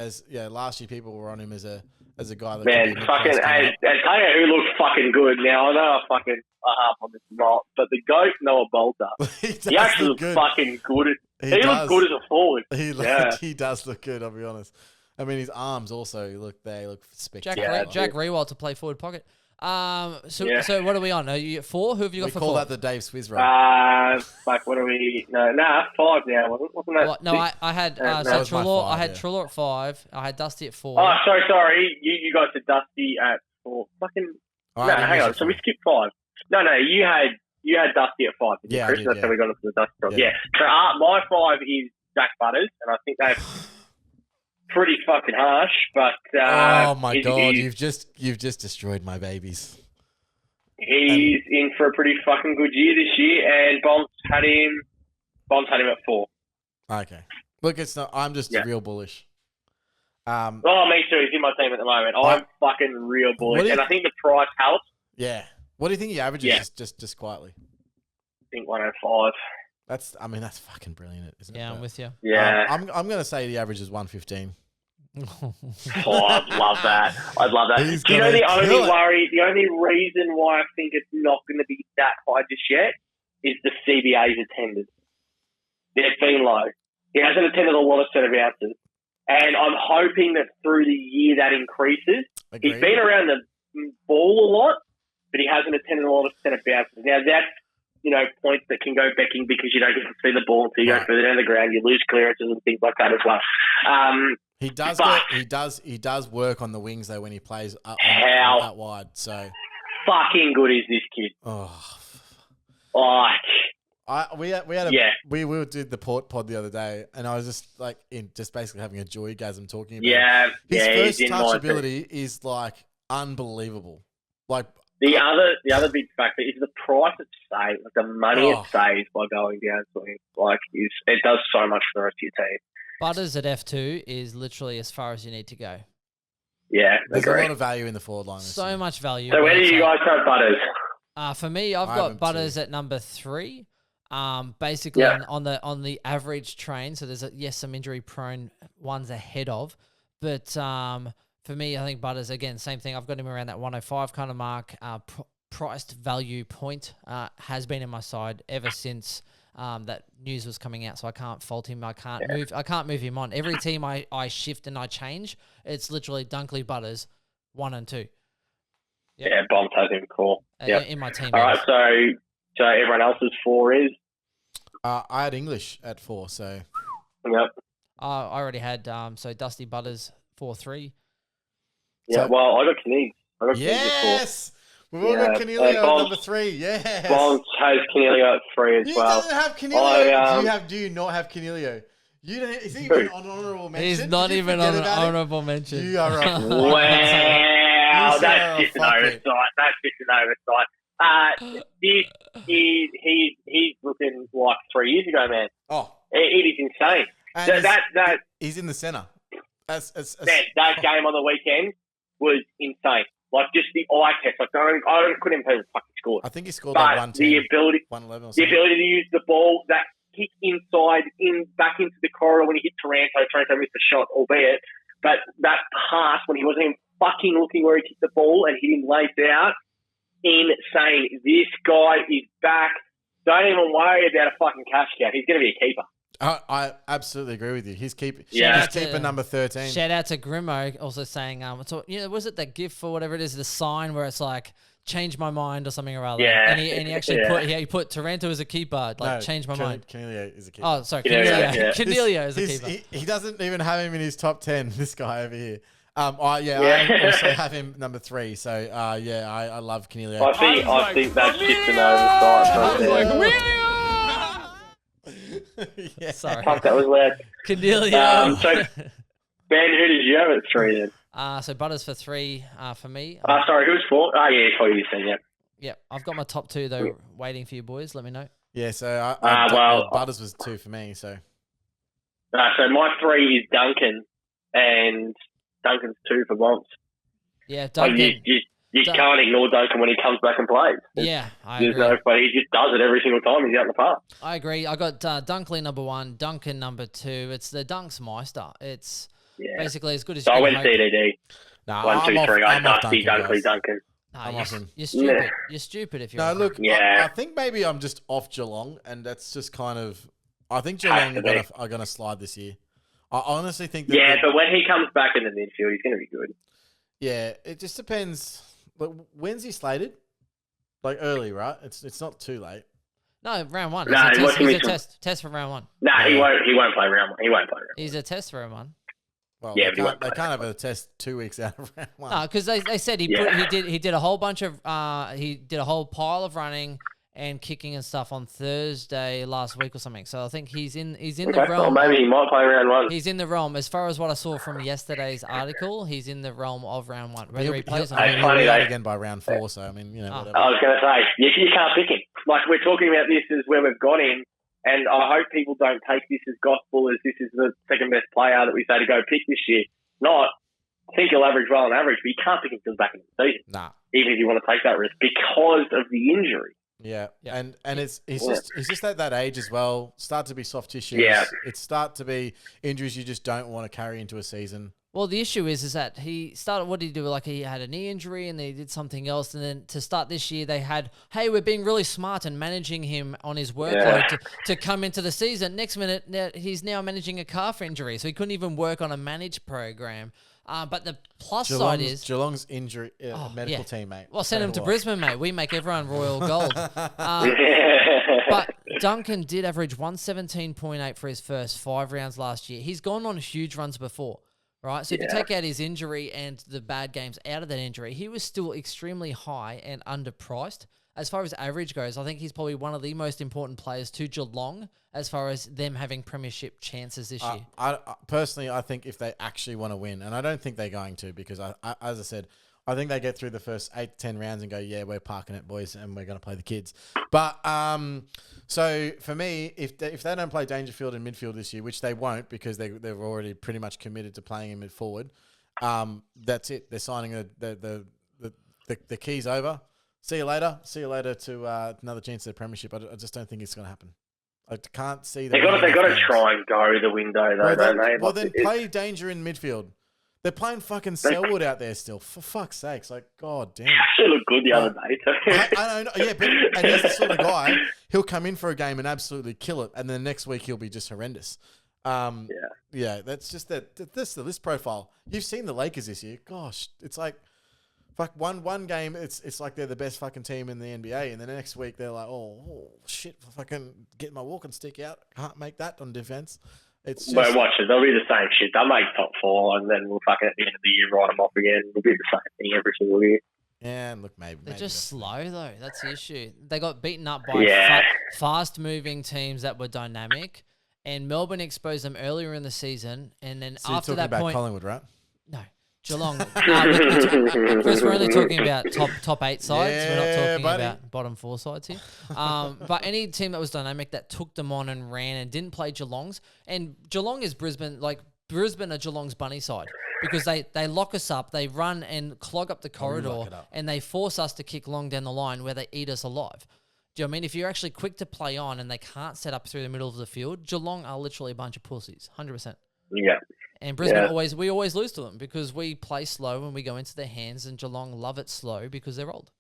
Last year people were on him as a guy that fucking. And tell you who looks fucking good now. I know I harp on this a lot, but the GOAT Noah Bolter. he actually looks fucking good. He looks good as a forward. He does look good. I'll be honest. I mean, his arms also look spectacular. Jack Rewalt to play forward pocket. So what are we on? Are you at 4? Who have you got for 4? We call that the Dave Swizz run. What are we? No, 5 now. Wasn't that? No, I had Treloar. I had Treloar at 5. I had Dusty at 4. Oh, sorry. You guys said Dusty at 4. Fucking. Hang on. So we skipped 5. No. You had Dusty at 5. Yeah, Chris? That's how we got into the Dusty problem. Yeah. So my 5 is Jack Butters, and I think they've pretty fucking harsh, but oh my god, you've just destroyed my babies. He's in for a pretty fucking good year this year, and Bonfz had him at 4. Okay. Look, it's not. I'm just real bullish. Me too. He's in my team at the moment. I'm fucking real bullish, and I think the price helps. Yeah. What do you think he averages? Just quietly. I think 105. That's fucking brilliant, isn't it? Yeah, I'm with you. Yeah. I'm going to say the average is 115. I'd love that. Do you know the only reason why I think it's not going to be that high just yet is the CBA's attendance. They've been low. He hasn't attended a lot of centre bounces. And I'm hoping that through the year that increases. Agreed. He's been around the ball a lot, but he hasn't attended a lot of centre bounces. Now, that's, points that can go becking because you don't get to see the ball until you go further down the ground. You lose clearances and things like that as well. He does work on the wings though when he plays out wide. So fucking good is this kid? We did the Port pod the other day, and I was just like just basically having a joygasm talking about his first touchability is like unbelievable. Like the other big factor is the price it saves, like the money it saves by going down to him. Like it does so much for the rest of your team. Butters at F2 is literally as far as you need to go. Yeah, there's a lot of value in the forward line. So much value. So where do you guys have Butters? For me, I've got Butters at number 3. Basically on the average train. So there's some injury prone ones ahead of, but for me, I think Butters again, same thing. I've got him around that 105 kind of mark. Priced value point has been in my side ever since that news was coming out. So I can't fault him. I can't move him on. Every team I shift and I change, it's literally Dunkley, Butters, 1 and 2. Yep. Yeah, Bonfz has him cool. In my team. All right, so everyone else's 4 is? I had English at 4, so. Yep. I already had so Dusty Butters 4-3. Yeah, well, I got Knigs. Yes! We've all got Canelio at number 3, yes! Bonfz has Canelio at 3 as well. He doesn't have Canelio. Do you not have Canelio? Is he even an honourable mention? He's not even on an honourable mention. You are a wow, that's just an oversight. He's looking like 3 years ago, man. Oh, it is insane. That he's in the centre. That game on the weekend was insane. Like just the eye test. Like I couldn't even believe he fucking scored. I think he scored like 110, the ability, 111 or something. The ability to use the ball, that kick inside, back into the corridor when he hit Taranto. Taranto missed the shot, albeit, but that pass when he wasn't even fucking looking where he kicked the ball and hit him late out. Insane. This guy is back. Don't even worry about a fucking cash cow. He's going to be a keeper. I absolutely agree with you. He's keeper number 13. Shout out to Grimo also saying, was it that GIF or whatever it is, the sign where it's like, change my mind or something or other. Yeah. And he actually put Taranto as a keeper, change my mind. Canelio is a keeper. Oh, sorry. Canelio is a keeper. He doesn't even have him in his top 10, this guy over here. I also have him number 3. So, I love Canelio. I think that's just an oversight. Yeah. Sorry. Fuck, that was loud. Canelio. So, Ben, who did you have at 3 then? So Butters for 3 for me. Sorry, who's 4? Oh, yeah, it's probably you said, yeah. Yeah, I've got my top 2, though, waiting for you boys. Let me know. Yeah, so Butters was 2 for me, so. So my 3 is Duncan, and Duncan's 2 for Bonfz. Yeah, Duncan. You can't ignore Duncan when he comes back and plays. Yeah, I agree. But he just does it every single time he's out in the park. I agree. I got Dunkley number 1, Duncan number 2. It's the Dunks Meister. It's basically as good as you can. I went hope. CDD. No, 1, 2, 3. I Dusty, Duncan. Duncan. No, you're stupid. Yeah. You're stupid if you're. No, look. I think maybe I'm just off Geelong, and that's just kind of. I think Geelong are going to slide this year. I honestly think that. Yeah, but when he comes back in the midfield, he's going to be good. Yeah, it just depends. But when's he slated? Like early, right? It's not too late. No, round 1. No, he's a test for round 1. No, he won't play round 1. He won't play round 1. He's a test for round 1. Well, they can't have a test 2 weeks out of round 1. No, because they said he did a whole bunch of he did a whole pile of running and kicking and stuff on Thursday last week or something. So I think he's in the Okay. realm. Or maybe he might play round one. He's in the realm. As far as what I saw from yesterday's article, he's in the realm of round one. Whether he plays or he'll not. be out again by round 4, so I mean, whatever. I was going to say, you can't pick him. Like, we're talking about this as where we've got him, and I hope people don't take this as gospel as this is the second best player that we say to go pick this year. Not, I think he'll average well on average, but you can't pick him till back in the season. Nah. Even if you want to take that risk because of the injury. Yeah, and he's just at that age as well. Start to be soft tissues. Yeah. It start to be injuries you just don't want to carry into a season. Well, the issue is that he started, what did he do? Like, he had a knee injury and they did something else. And then to start this year, they had, hey, we're being really smart and managing him on his workload to come into the season. Next minute, he's now managing a calf injury. So he couldn't even work on a managed program. But the plus side is Geelong's injury medical team, mate. Well, send him to Brisbane, mate. We make everyone royal gold. But Duncan did average 117.8 for his first 5 rounds last year. He's gone on huge runs before, right? So if you take out his injury and the bad games out of that injury, he was still extremely high and underpriced. As far as average goes, I think he's probably one of the most important players to Geelong as far as them having premiership chances this year. I personally, I think if they actually want to win, and I don't think they're going to, because as I said, I think they get through the first 8 to 10 rounds and go, yeah, we're parking it, boys, and we're going to play the kids. But so for me, if they don't play Dangerfield in midfield this year, which they won't because they're already pretty much committed to playing him mid forward, that's it. They're signing the keys over. See you later. See you later to another chance at the premiership. I just don't think it's going to happen. I can't see that. They got to try and go the window, though, don't they? Well, then play Danger in midfield. They're playing fucking Selwood out there still. For fuck's sakes. Like, god damn. She looked good the other day, too. I know. Yeah, and he's the sort of guy, he'll come in for a game and absolutely kill it, and then next week he'll be just horrendous. Yeah, that's just that's the list profile. You've seen the Lakers this year. Gosh, it's like, fuck, one game, it's like they're the best fucking team in the NBA, and the next week they're like, oh shit, fucking get my walking stick out. Can't make that on defense. It's just, well, watch it. They'll be the same shit. They'll make top 4, and then we'll fucking at the end of the year write them off again. We'll do the same thing every single year. Yeah, and look, maybe they're just slow though. That's the issue. They got beaten up by fast-moving teams that were dynamic, and Melbourne exposed them earlier in the season, and then so after you're talking that about point, Collingwood, right? No. Geelong. Chris, we're only talking about top 8 sides. We're not talking about bottom 4 sides here. But any team that was dynamic that took them on and ran and didn't play Geelong's, and Geelong is Brisbane, like Brisbane are Geelong's bunny side because they lock us up, they run and clog up the corridor, and they force us to kick long down the line where they eat us alive. Do you know what I mean? If you're actually quick to play on and they can't set up through the middle of the field, Geelong are literally a bunch of pussies, 100%. Yeah. And Brisbane we always lose to them because we play slow and we go into their hands, and Geelong love it slow because they're old.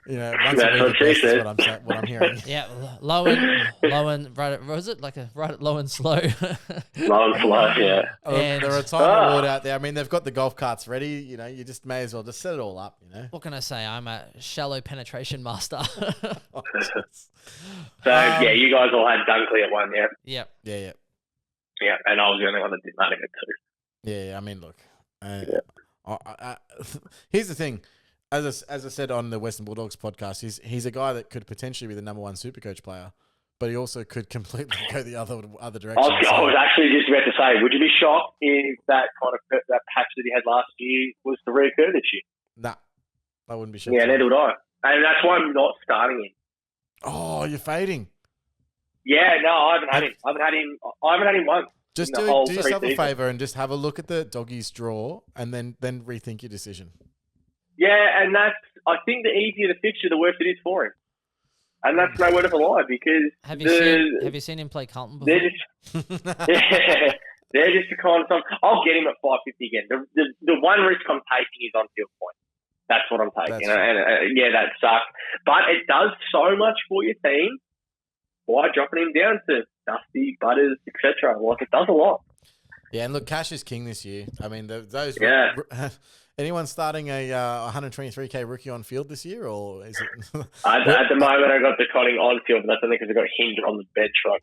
Yeah, once a week is what I'm hearing. Yeah, low and right at, was it like a right at low and slow? Low and slow, yeah. And the retirement award out there. I mean, they've got the golf carts ready. You know, you just may as well just set it all up. You know, what can I say? I'm a shallow penetration master. So you guys all had Dunkley at 1, yeah. Yep. Yeah. Yeah, and I was the only one that did that at 2. Yeah, I mean, look. Here's the thing. As I said on the Western Bulldogs podcast, he's a guy that could potentially be the number 1 Supercoach player, but he also could completely go the other direction. I was actually just about to say, would you be shocked if that kind of that patch that he had last year was to reoccur this year? Nah, I wouldn't be shocked. Yeah, neither would I. And that's why I'm not starting him. Oh, you're fading. Yeah, no, I haven't had him. I haven't had him once. Just do yourself a favour and just have a look at the doggies draw and then rethink your decision. Yeah, and I think the easier the fixture, the worse it is for him. And that's no word of a lie because have you seen him play Carlton before? They're just the kind of time. I'll get him at 550 again. The one risk I'm taking is on field point. That's what I'm taking. That sucks. But it does so much for your team. Why dropping him down to Dusty, Butters, etc.? Like, it does a lot. Yeah, and look, cash is king this year. I mean, anyone starting a 123k rookie on field this year, or is it? At the moment, I got the Conning on field, but that's only because I got Hind on the bench right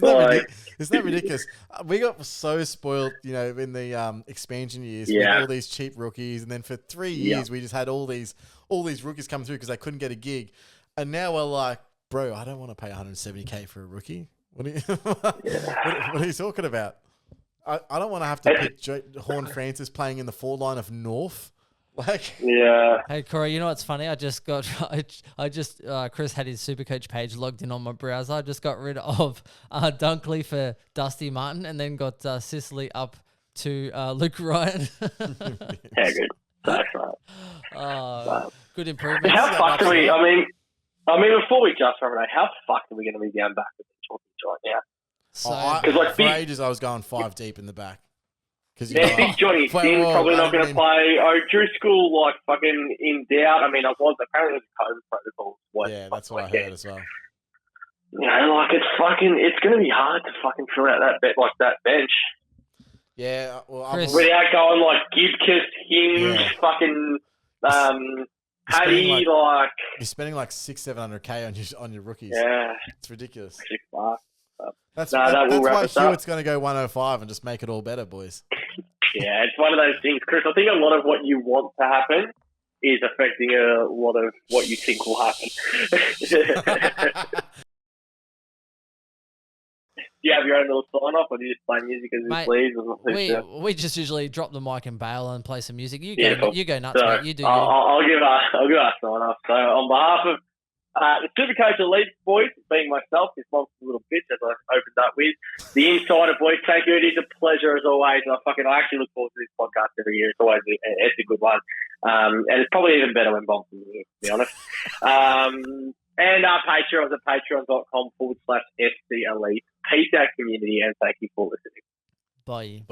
now. Isn't that ridiculous? We got so spoiled, in the expansion years with all these cheap rookies, and then for 3 years we just had all these rookies come through because they couldn't get a gig, and now we're like, bro, I don't want to pay 170K for a rookie. What are you, what are you talking about? I don't want to have to pick Horn Francis playing in the forward line of North. Hey Corey, you know what's funny? I just got Chris had his Supercoach page logged in on my browser. I just got rid of Dunkley for Dusty Martin, and then got Sicily up to Luke Ryan. Yeah, good. That's right. Good improvement. How fucked are we? I mean, before we just run away, how fucked are we going to be down back with the talking right now? Because for ages I was going 5 deep in the back. Big Johnny Sins probably not going to play. Driscoll, fucking in doubt. I mean, apparently it was COVID protocol. That's what I heard as well. It's going to be hard to fucking fill out that bench. Yeah, well, without going Gibcus, Hinge, fucking Paddy, you're spending $600-700K on your rookies. Yeah, it's ridiculous. That's why Hewitt's going to go 105 and just make it all better, boys. Yeah, it's one of those things, Chris. I think a lot of what you want to happen is affecting a lot of what you think will happen. Do you have your own little sign-off, or do you just play music as you please? We just usually drop the mic and bail and play some music. You go nuts, so, mate. You do. I'll give a sign-off. So on behalf of the Supercoach ELITES boys, being myself, this monster's little bitch, as I opened up with. The Insider boys, thank you. It is a pleasure as always. I actually look forward to this podcast every year. It's a good one. And it's probably even better when Bonfz is here, to be honest. And our Patreons at patreon.com/FC Elite. Peace out, community, and thank you for listening. Bye.